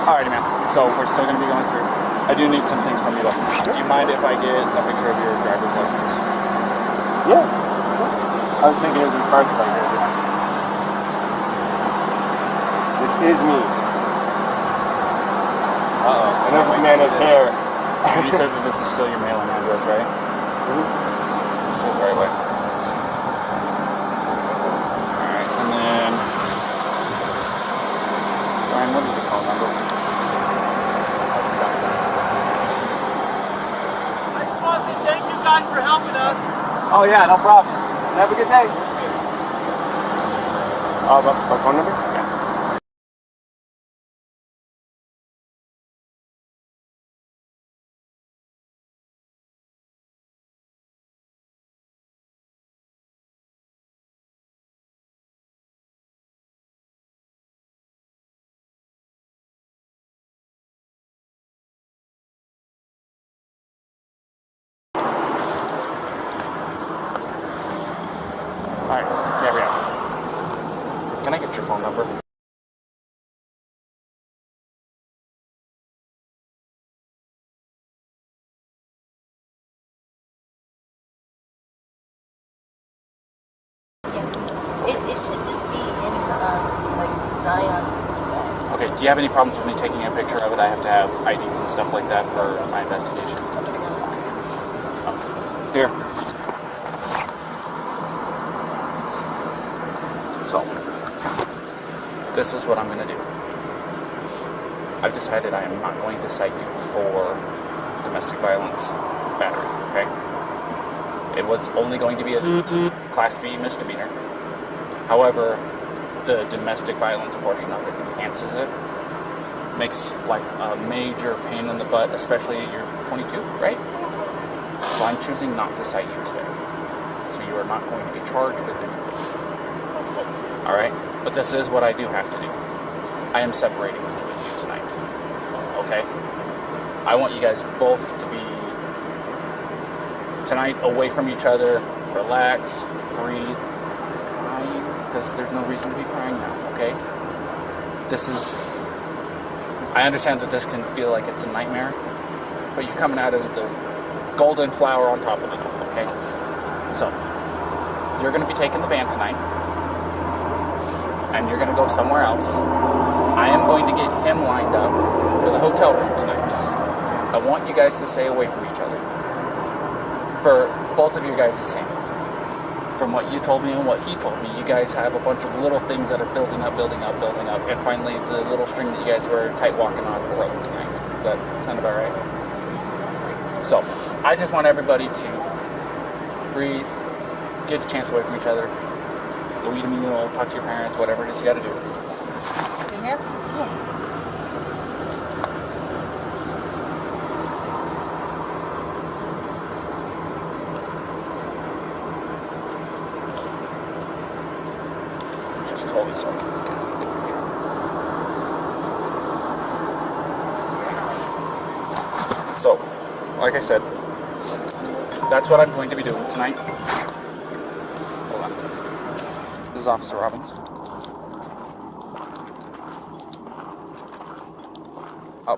Alrighty, man. So we're still going to be going through. I do need some things from you, though. Do you mind if I get a picture of your driver's license? Yeah, of course. I was thinking it was in parts like that. This is me. Uh-oh. I know this man has hair. You said that this is still your mailing address, right? Mm-hmm. Still the right way. Alright, and then... Ryan, what is the phone number? I just want to say thank you guys for helping us. Oh yeah, no problem. Have a good day. My phone number? Yeah. Alright, there we are. Can I get your phone number? Do you have any problems with me taking a picture of it? I have to have IDs and stuff like that for my investigation. Here. So, this is what I'm going to do. I've decided I am not going to cite you for domestic violence battery, okay? It was only going to be a Class B misdemeanor. However, the domestic violence portion of it enhances it. Makes life a major pain in the butt, especially you're 22, right? So I'm choosing not to cite you today. So you are not going to be charged with anything. Alright? But this is what I do have to do. I am separating the two of you tonight. Okay? I want you guys both to be tonight away from each other, relax, breathe, crying, because there's no reason to be crying now, okay? This is, I understand that this can feel like it's a nightmare, but you're coming out as the golden flower on top of it all, okay? So, you're going to be taking the van tonight, and you're going to go somewhere else. I am going to get him lined up with a hotel room tonight. I want you guys to stay away from each other. For both of you guys the same. From what you told me and what he told me, you guys have a bunch of little things that are building up, and finally the little string that you guys were tight walking on the road tonight. Does that sound about right? So, I just want everybody to breathe, get a chance away from each other, go eat a meal, talk to your parents, whatever it is you gotta do. In here? Just totally so I can get a good picture. So, like I said, that's what I'm going to be doing tonight. Hold on. This is Officer Robbins. Oh.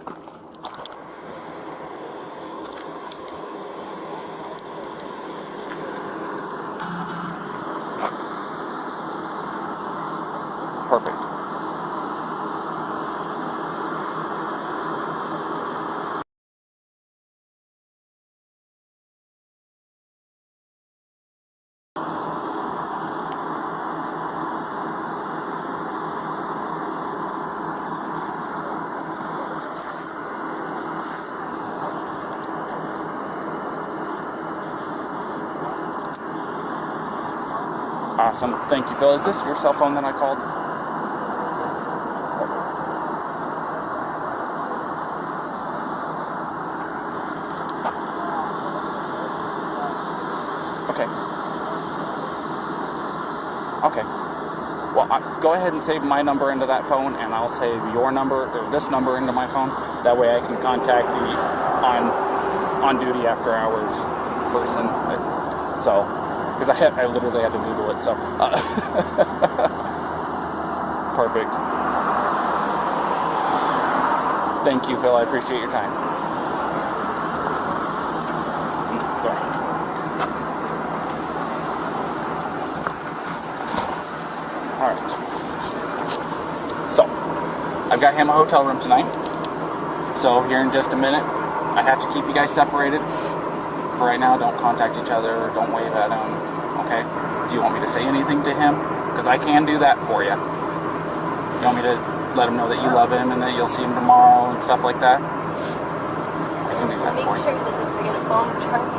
Perfect. Awesome. Thank you, Phil. Is this your cell phone that I called? Okay. Okay. Well, go ahead and save my number into that phone, and I'll save your number, or this number, into my phone. That way I can contact the on-duty after-hours person. So, because I literally had to Google it, so. Perfect. Thank you, Phil. I appreciate your time. Go ahead. Alright. So, I've got him a hotel room tonight. So, here in just a minute, I have to keep you guys separated. For right now, don't contact each other, don't wave at him, okay? Do you want me to say anything to him? Because I can do that for you. You want me to let him know that you love him and that you'll see him tomorrow and stuff like that? I can do that for you. Make sure he doesn't forget a phone charger.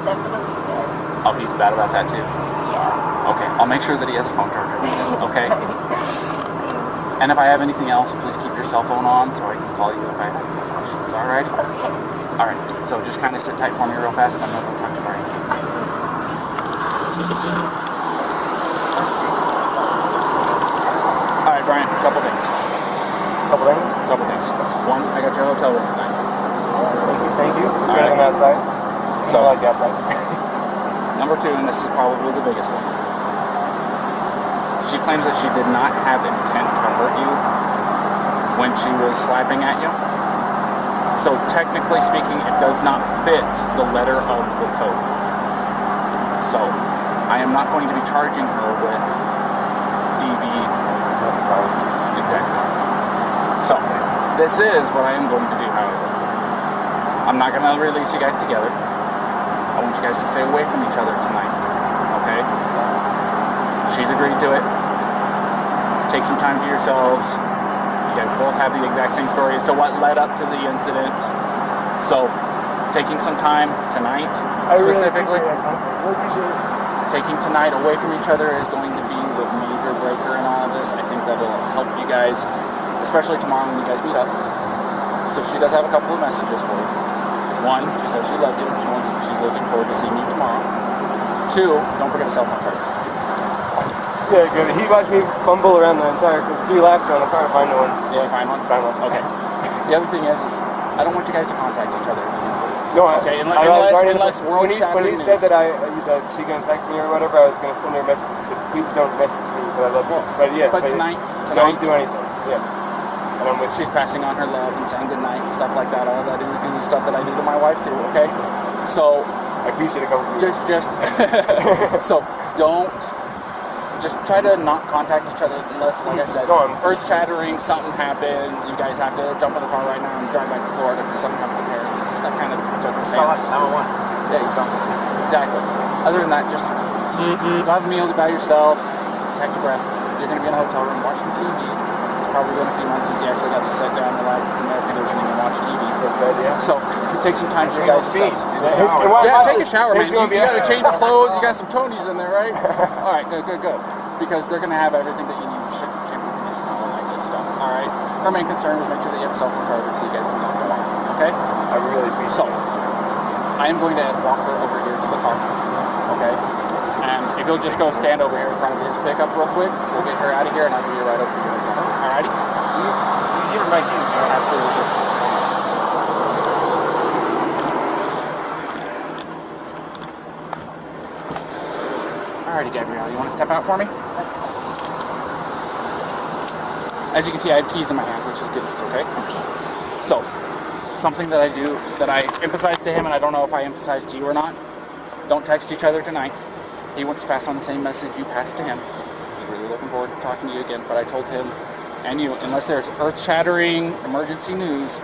Definitely good. Oh, he's bad about that too? Yeah. Okay, I'll make sure that he has a phone charger, okay? And if I have anything else, please keep your cell phone on so I can call you if I have any questions, alrighty? Okay. Alright, so just kind of sit tight for me real fast. I'm going to go talk to Brian. Alright, Brian, a couple things. Couple things. One, I got your hotel room tonight. Thank you. It's All better right. than that side. So, I like that side. number two, and this is probably the biggest one. She claims that she did not have intent to hurt you when she was slapping at you. So technically speaking, it does not fit the letter of the code. So I am not going to be charging her with DV. Domestic violence. Exactly. So, this is what I am going to do, however. I'm not going to release you guys together. I want you guys to stay away from each other tonight, okay? She's agreed to it. Take some time for yourselves. You guys both have the exact same story as to what led up to the incident. So, taking some time tonight, specifically, Really appreciate it. taking tonight away from each other is going to be the major breaker in all of this. I think that'll help you guys, especially tomorrow when you guys meet up. So she does have a couple of messages for you. One, she says she loves you. She's looking forward to seeing you tomorrow. Two, don't forget a cell phone charger. Yeah, good. He watched me fumble around the entire 3 laps around the car to find one. Did you find one? Find one. Okay. The other thing is I don't want you guys to contact each other. No, Okay, I was already- unless when he world-shattering said news. that she gonna text me or whatever, I was gonna send her a message that said, please don't message me, but I love you. But yeah, But tonight, don't do anything. Yeah. And I'm with you. she's passing on her love and saying goodnight and stuff like that. All that ooey stuff that I do to my wife too. Okay, so I appreciate it coming from you. just so don't. Just try to not contact each other unless, like I said, No, I'm- earth-shattering, something happens, you guys have to jump in the car right now and drive back to Florida because something happened to parents, that kind of circumstance. Yeah, you don't. Exactly. Other than that, just go have a meal by yourself, catch your breath. You're going to be in a hotel room watching TV. It's probably been a few months since you actually got to sit down, relax, it's some air conditioning, and watch TV. So, take some time for you guys to Yeah, take a shower, man. You got to change your clothes. You got some chonies in there, right? All right, good. Because they're going to have everything that you need, shampoo, conditioner, all that good stuff. All right. Our main concern is make sure that you have a cell phone charger so you guys can talk tomorrow. Okay? I really appreciate So, I am going to walk her over here to the car. Okay? And if you'll just go stand over here in front of his pickup real quick, we'll get her out of here and I'll give you a ride over here. Alrighty? you. Right here. Absolutely. Alrighty, Gabrielle, you want to step out for me? As you can see, I have keys in my hand, which is good, okay? So, something that I do, that I emphasize to him, and I don't know if I emphasize to you or not, don't text each other tonight. He wants to pass on the same message you passed to him. He's really looking forward to talking to you again, but I told him and you, unless there's earth-shattering emergency news,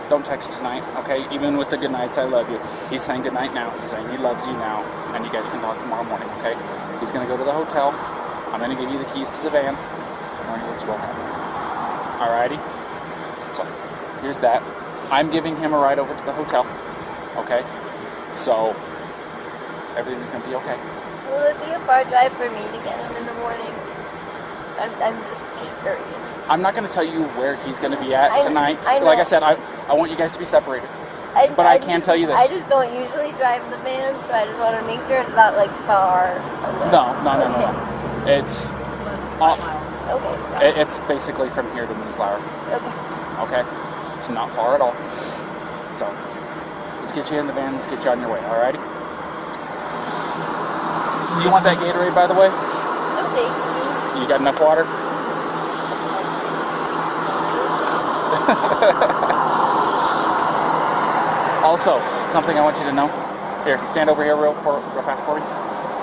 don't text tonight, okay? Even with the good nights, I love you. He's saying good night now. He's saying he loves you now, and you guys can talk tomorrow morning, okay? He's going to go to the hotel. I'm going to give you the keys to the van. Tomorrow what you will have. Alrighty? So, here's that. I'm giving him a ride over to the hotel, okay? So, everything's going to be okay. Will it be a far drive for me to get him in the morning? I'm just curious. I'm not going to tell you where he's going to be at tonight. I know. Like I said, I want you guys to be separated. But I can tell you this. I just don't usually drive the van, so I just want to make sure it's not like far away. No. It's Okay. it's basically from here to Moonflower. Okay. Okay? It's not far at all. So, let's get you in the van. Let's get you on your way. Alrighty? You want that Gatorade, by the way? Okay. You got enough water? Also, something I want you to know. Here, stand over here real fast for me.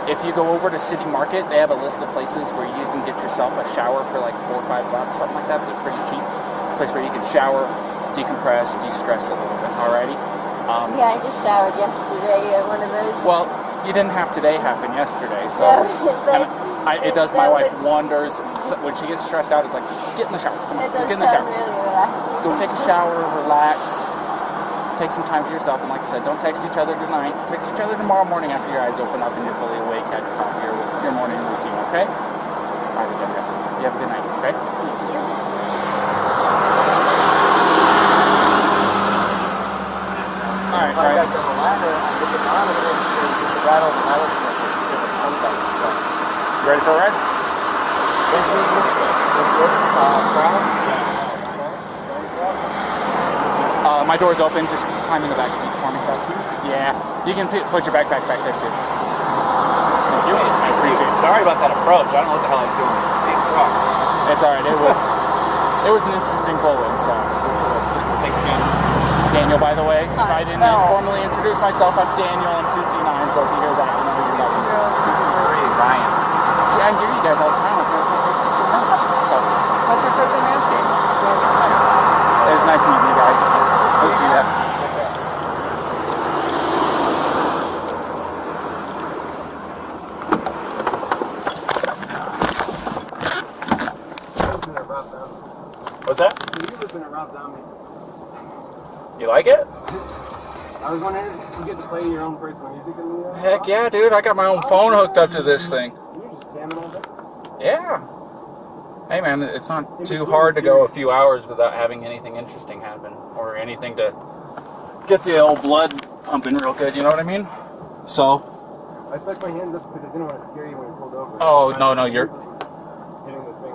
If you go over to City Market, they have a list of places where you can get yourself a shower for like $4 or $5, something like that. They're pretty cheap. A place where you can shower, decompress, de-stress a little bit. Alrighty? Yeah, I just showered yesterday at one of those. Well, you didn't have today happen yesterday, so but it does my that wife would- wonders. So when she gets stressed out, it's like, get in the shower. Come on, It just does get in the sound shower. really relaxing. Go take a shower, relax, take some time for yourself, and like I said, don't text each other tonight. Text each other tomorrow morning after your eyes open up and you're fully awake, had your coffee, your morning routine, okay? All right, Gabrielle. You have a good night, okay? Thank you. All right, I got the ladder, I get the bottom of it, and it's just the rattle of the rattlesnake. It's just a contact. So, You ready for a ride? basically, My door's open. Just climb in the back seat for me. Yeah, you can put your backpack back there too. Thank you. I appreciate it. Sorry about that approach. I don't know what the hell I was doing. It's all right. It was an interesting pull-in. So, Thanks again. Daniel, by the way, if I didn't No. formally introduce myself, I'm Daniel. I'm 229. So if you hear that, you know who you're talking to. Ryan. See, I hear you guys all the time. I feel like this is too much. So, What's your first name? Daniel. It was nice meeting you guys. We'll see ya. What's that? You listen to Rob Zombie. You like it? I was wondering if you get to play your own personal music in the Heck yeah, dude. I got my own phone hooked up to this thing. You're just jamming all day? Yeah. Hey, man, it's not too hard to go a few hours without having anything interesting happen or anything to get the old blood pumping real good, you know what I mean? So. I stuck my hands up because I didn't want to scare you when you pulled over. Oh, no, you're...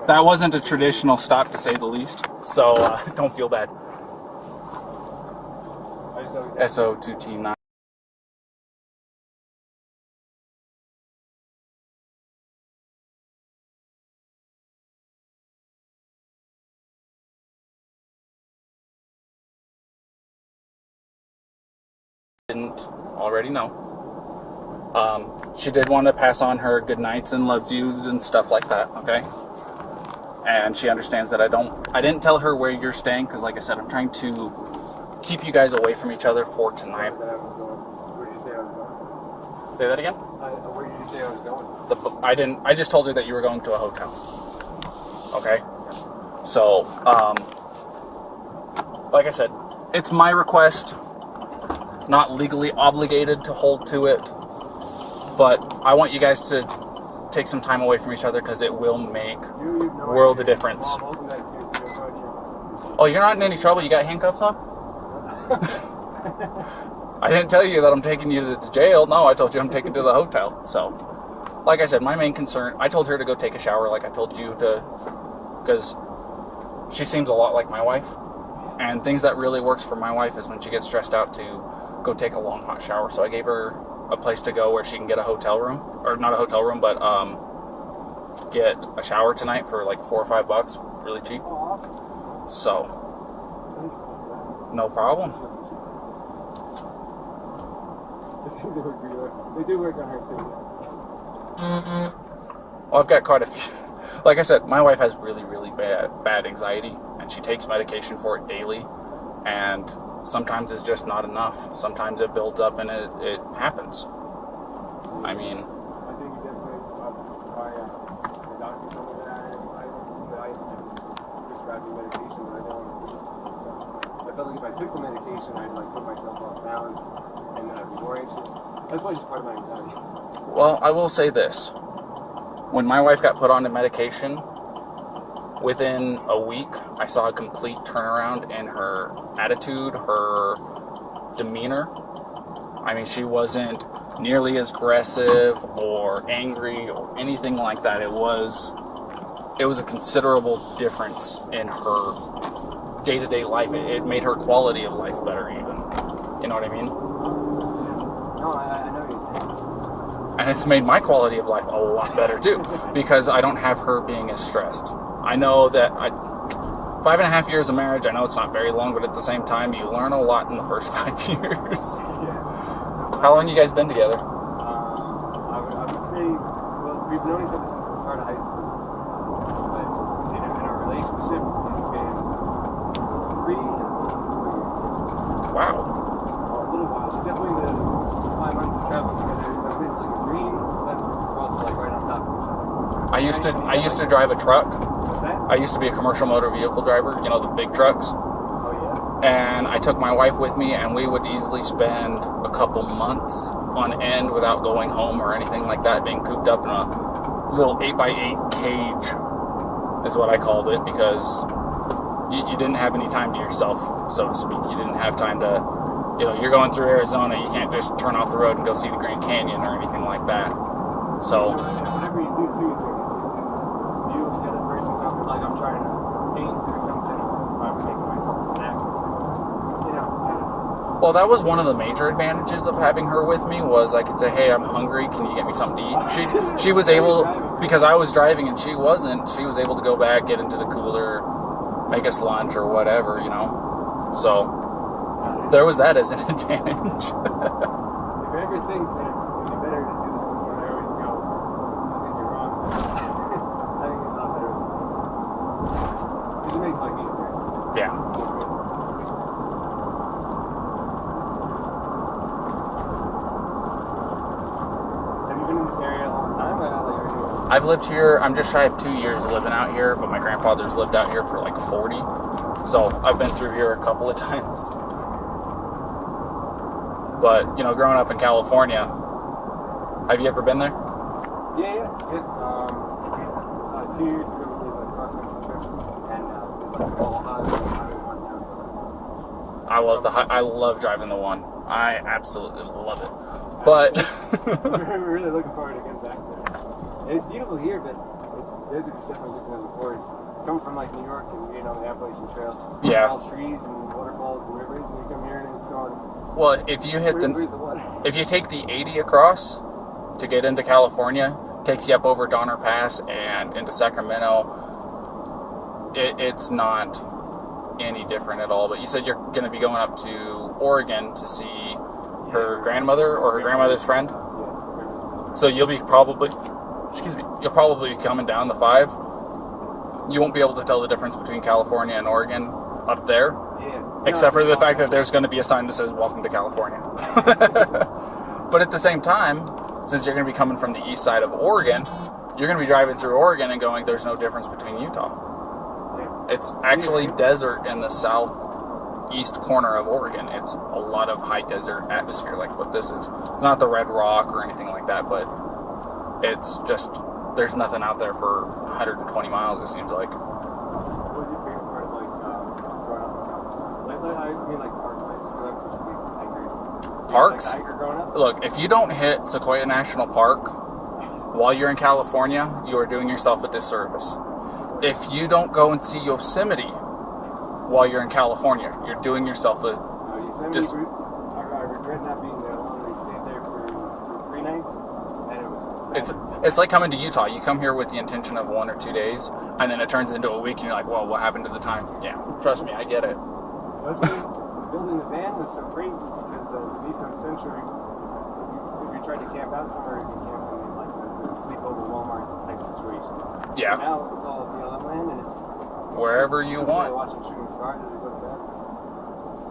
That wasn't a traditional stop, to say the least. So, don't feel bad. SO2T9. Didn't already know. She did want to pass on her good nights and loves yous and stuff like that, okay? And she understands that I didn't tell her where you're staying because, like I said, I'm trying to keep you guys away from each other for tonight. Where did you say I was going? Say that again? Where did you say I was going? I just told her that you were going to a hotel. Okay? So, like I said, it's my request, not legally obligated to hold to it, but I want you guys to take some time away from each other because it will make world of difference. Oh, you're not in any trouble? You got handcuffs on? I didn't tell you that I'm taking you to the jail. No, I told you I'm taking you to the hotel. So, like I said, my main concern, I told her to go take a shower like I told you to, because she seems a lot like my wife. And things that really works for my wife is when she gets stressed out to go take a long hot shower. So I gave her a place to go where she can get a hotel room, or not a hotel room, but get a shower tonight for like $4 or $5, really cheap. So, no problem. They do work on her too. Well, I've got quite a few. Like I said, my wife has really, really bad anxiety, and she takes medication for it daily, and sometimes it's just not enough. Sometimes it builds up and it happens. I mean, I think you definitely, my doctor told me that I had anxiety, but I prescribed me medication, but I don't want to do it. So I felt like if I took the medication, I'd like put myself off balance, and then I'd be more anxious. That's why it's part of my anxiety. well, I will say this. When my wife got put on the medication, within a week, I saw a complete turnaround in her attitude, her demeanor. I mean, she wasn't nearly as aggressive or angry or anything like that. It was a considerable difference in her day-to-day life. It made her quality of life better even. You know what I mean? No, I know what you're saying. And it's made my quality of life a lot better too, because I don't have her being as stressed. I know that 5.5 years of marriage, I know it's not very long, but at the same time, you learn a lot in the first 5 years. How long you guys been together? I would say, well, we've known each other since the start of high school. But in our relationship, it's been 3 years. Wow. A little while. So definitely the 5 months of traveling together. I've been like green, but we're also like right on top of each other. I used to drive a truck. What's that? I used to be a commercial motor vehicle driver, you know, the big trucks. Oh, And I took my wife with me, and we would easily spend a couple months on end without going home or anything like that, being cooped up in a little 8x8 cage is what I called it, because you didn't have any time to yourself, so to speak. You didn't have time to, you know, you're going through Arizona, you can't just turn off the road and go see the Grand Canyon or anything like that. So, whatever you do too, it's you and the other person, something like I'm trying to paint or something, or I'm making myself a snack. It's like, you know. well, that was one of the major advantages of having her with me, was I could say, hey, I'm hungry, can you get me something to eat? She was able, because I was driving and she wasn't, she was able to go back, get into the cooler, make us lunch or whatever, you know. So, there was that as an advantage. If you ever think that it'd be better to do this before I always go, I think you're wrong. I think it's a lot better. It makes life easier. I've lived here, I'm just shy of 2 years living out here, but my grandfather's lived out here for like 40. So I've been through here a couple of times. But, you know, growing up in California, have you ever been there? Yeah. 2 years ago, we did a cross-country trip, and I love driving the one. I absolutely love it. But we're really looking forward to getting back there. It's beautiful here, but the desert is definitely different than before. It's come from like New York and being on the Appalachian Trail. Yeah. It's all trees and waterfalls and rivers, and you come here and it's going. well, if you hit Where's the water? if you take the 80 across to get into California, takes you up over Donner Pass and into Sacramento. It's not any different at all. But you said you're going to be going up to Oregon to see her grandmother or her grandmother's friend. So you'll be probably, you'll probably be coming down the 5. You won't be able to tell the difference between California and Oregon up there. Yeah. Except for the fact that there's going to be a sign that says "Welcome to California." But at the same time, since you're going to be coming from the east side of Oregon, you're going to be driving through Oregon and going, "There's no difference between Utah." It's actually desert in the southeast corner of Oregon. It's a lot of high desert atmosphere, like what this is. It's not the Red Rock or anything like that, but it's just there's nothing out there for 120 miles. It seems like. What was your favorite part, like growing up? I mean, like parks. Like, just 'cause I'm such a big hiker. Parks? Like hiker growing up? Look, if you don't hit Sequoia National Park while you're in California, you are doing yourself a disservice. If you don't go and see Yosemite while you're in California, you're doing yourself a Yosemite, I regret not being there alone. We stayed there for 3 nights, and it was it's like coming to Utah. You come here with the intention of 1 or 2 days, and then it turns into a week, and you're like, well, what happened to the time? Yeah, trust me, I get it. That's why building the van was so great, was because the Nissan Sentra, if you tried to camp out somewhere, you can camp in like the sleepover Walmart type situations. Yeah. Now it's all BLM land, and it's Wherever you want. Watching shooting stars as we go to bed. So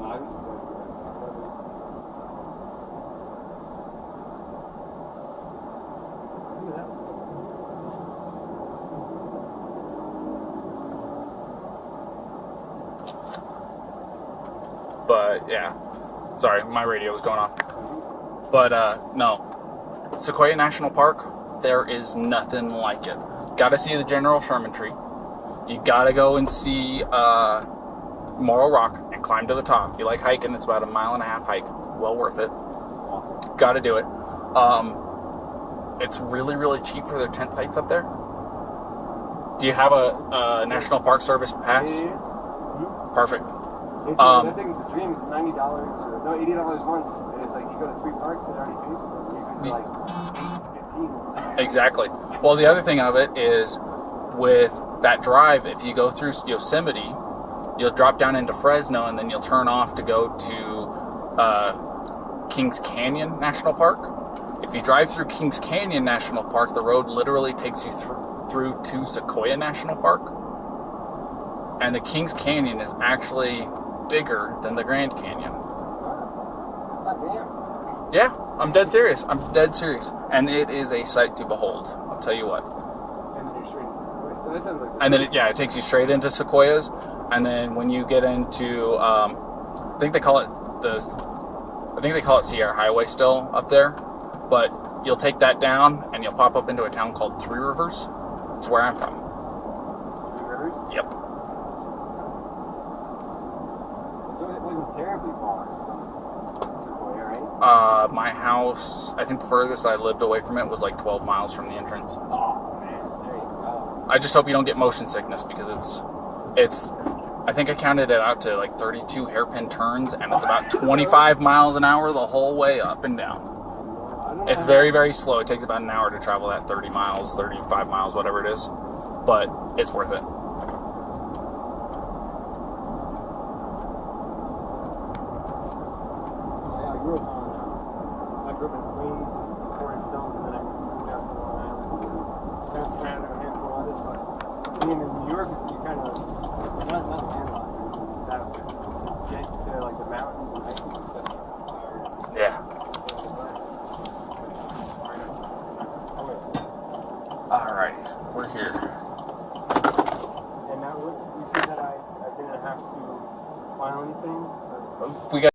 I was excited for that. Look at that. But yeah, sorry, my radio was going off. But no, Sequoia National Park, there is nothing like it. Gotta see the General Sherman tree. You gotta go and see Morro Rock and climb to the top. You like hiking, it's about a 1.5 mile hike. Well worth it. Awesome. Gotta do it. It's really, really cheap for their tent sites up there. Do you have a National Park Service pass? Yeah. Mm-hmm. Perfect. It's, that thing's the dream. It's $90 or no, $80 once. And it's like you go to 3 parks, it already pays for it. It's like 8 to 15. Exactly. Well, the other thing of it is with that drive, if you go through Yosemite, you'll drop down into Fresno and then you'll turn off to go to Kings Canyon National Park. If you drive through Kings Canyon National Park, the road literally takes you through to Sequoia National Park. And the Kings Canyon is actually bigger than the Grand Canyon. God damn. Yeah, I'm dead serious. And it is a sight to behold. I'll tell you what. And then you're straight into Sequoia. So that sounds like And then it takes you straight into Sequoias. And then when you get into, I think they call it Sierra Highway still up there. But you'll take that down and you'll pop up into a town called 3 Rivers. It's where I'm from. 3 Rivers? Yep. So it wasn't terribly far from Sequoia, right? My house, I think the furthest I lived away from it was like 12 miles from the entrance. Oh, man. There you go. I just hope you don't get motion sickness because it's I think I counted it out to like 32 hairpin turns and it's about 25 miles an hour the whole way up and down. It's very, very slow. It takes about an hour to travel that 30 miles, 35 miles, whatever it is. But it's worth it. I grew up in Queens, Forest Hills, and then I moved out to Long Island. Kind of surrounded a handful of other spots. Being in New York, you kind of not landlocked. To get to like the mountains and hiking, that's Yeah. Alright, we're here. And now, you see that I didn't have to file anything? We got.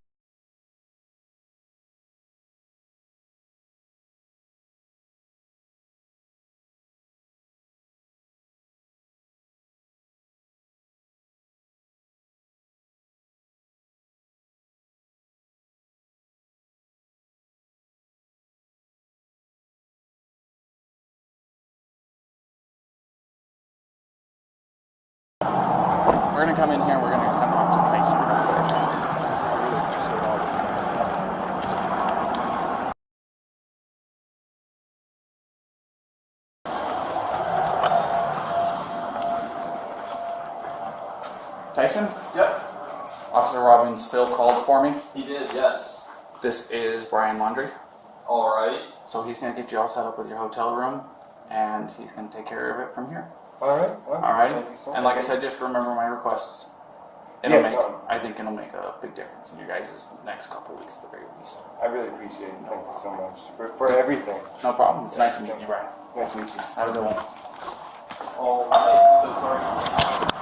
We're gonna come in here. We're gonna come talk to Tyson real quick. Tyson? Yep. Officer Robbins Phil called for me. He did, yes. This is Brian Laundry. Alright. So he's gonna get you all set up with your hotel room, and he's gonna take care of it from here. Alright. Well, Alrighty? thank you so much. And like I said, just remember my requests. It'll Yeah, make, no. I think it'll make a big difference in your guys' next couple weeks at the very least. I really appreciate it. Thank you so much for everything. No problem. It's nice to meet you, Brian. Nice to meet you. Have a good one. Alright, so sorry.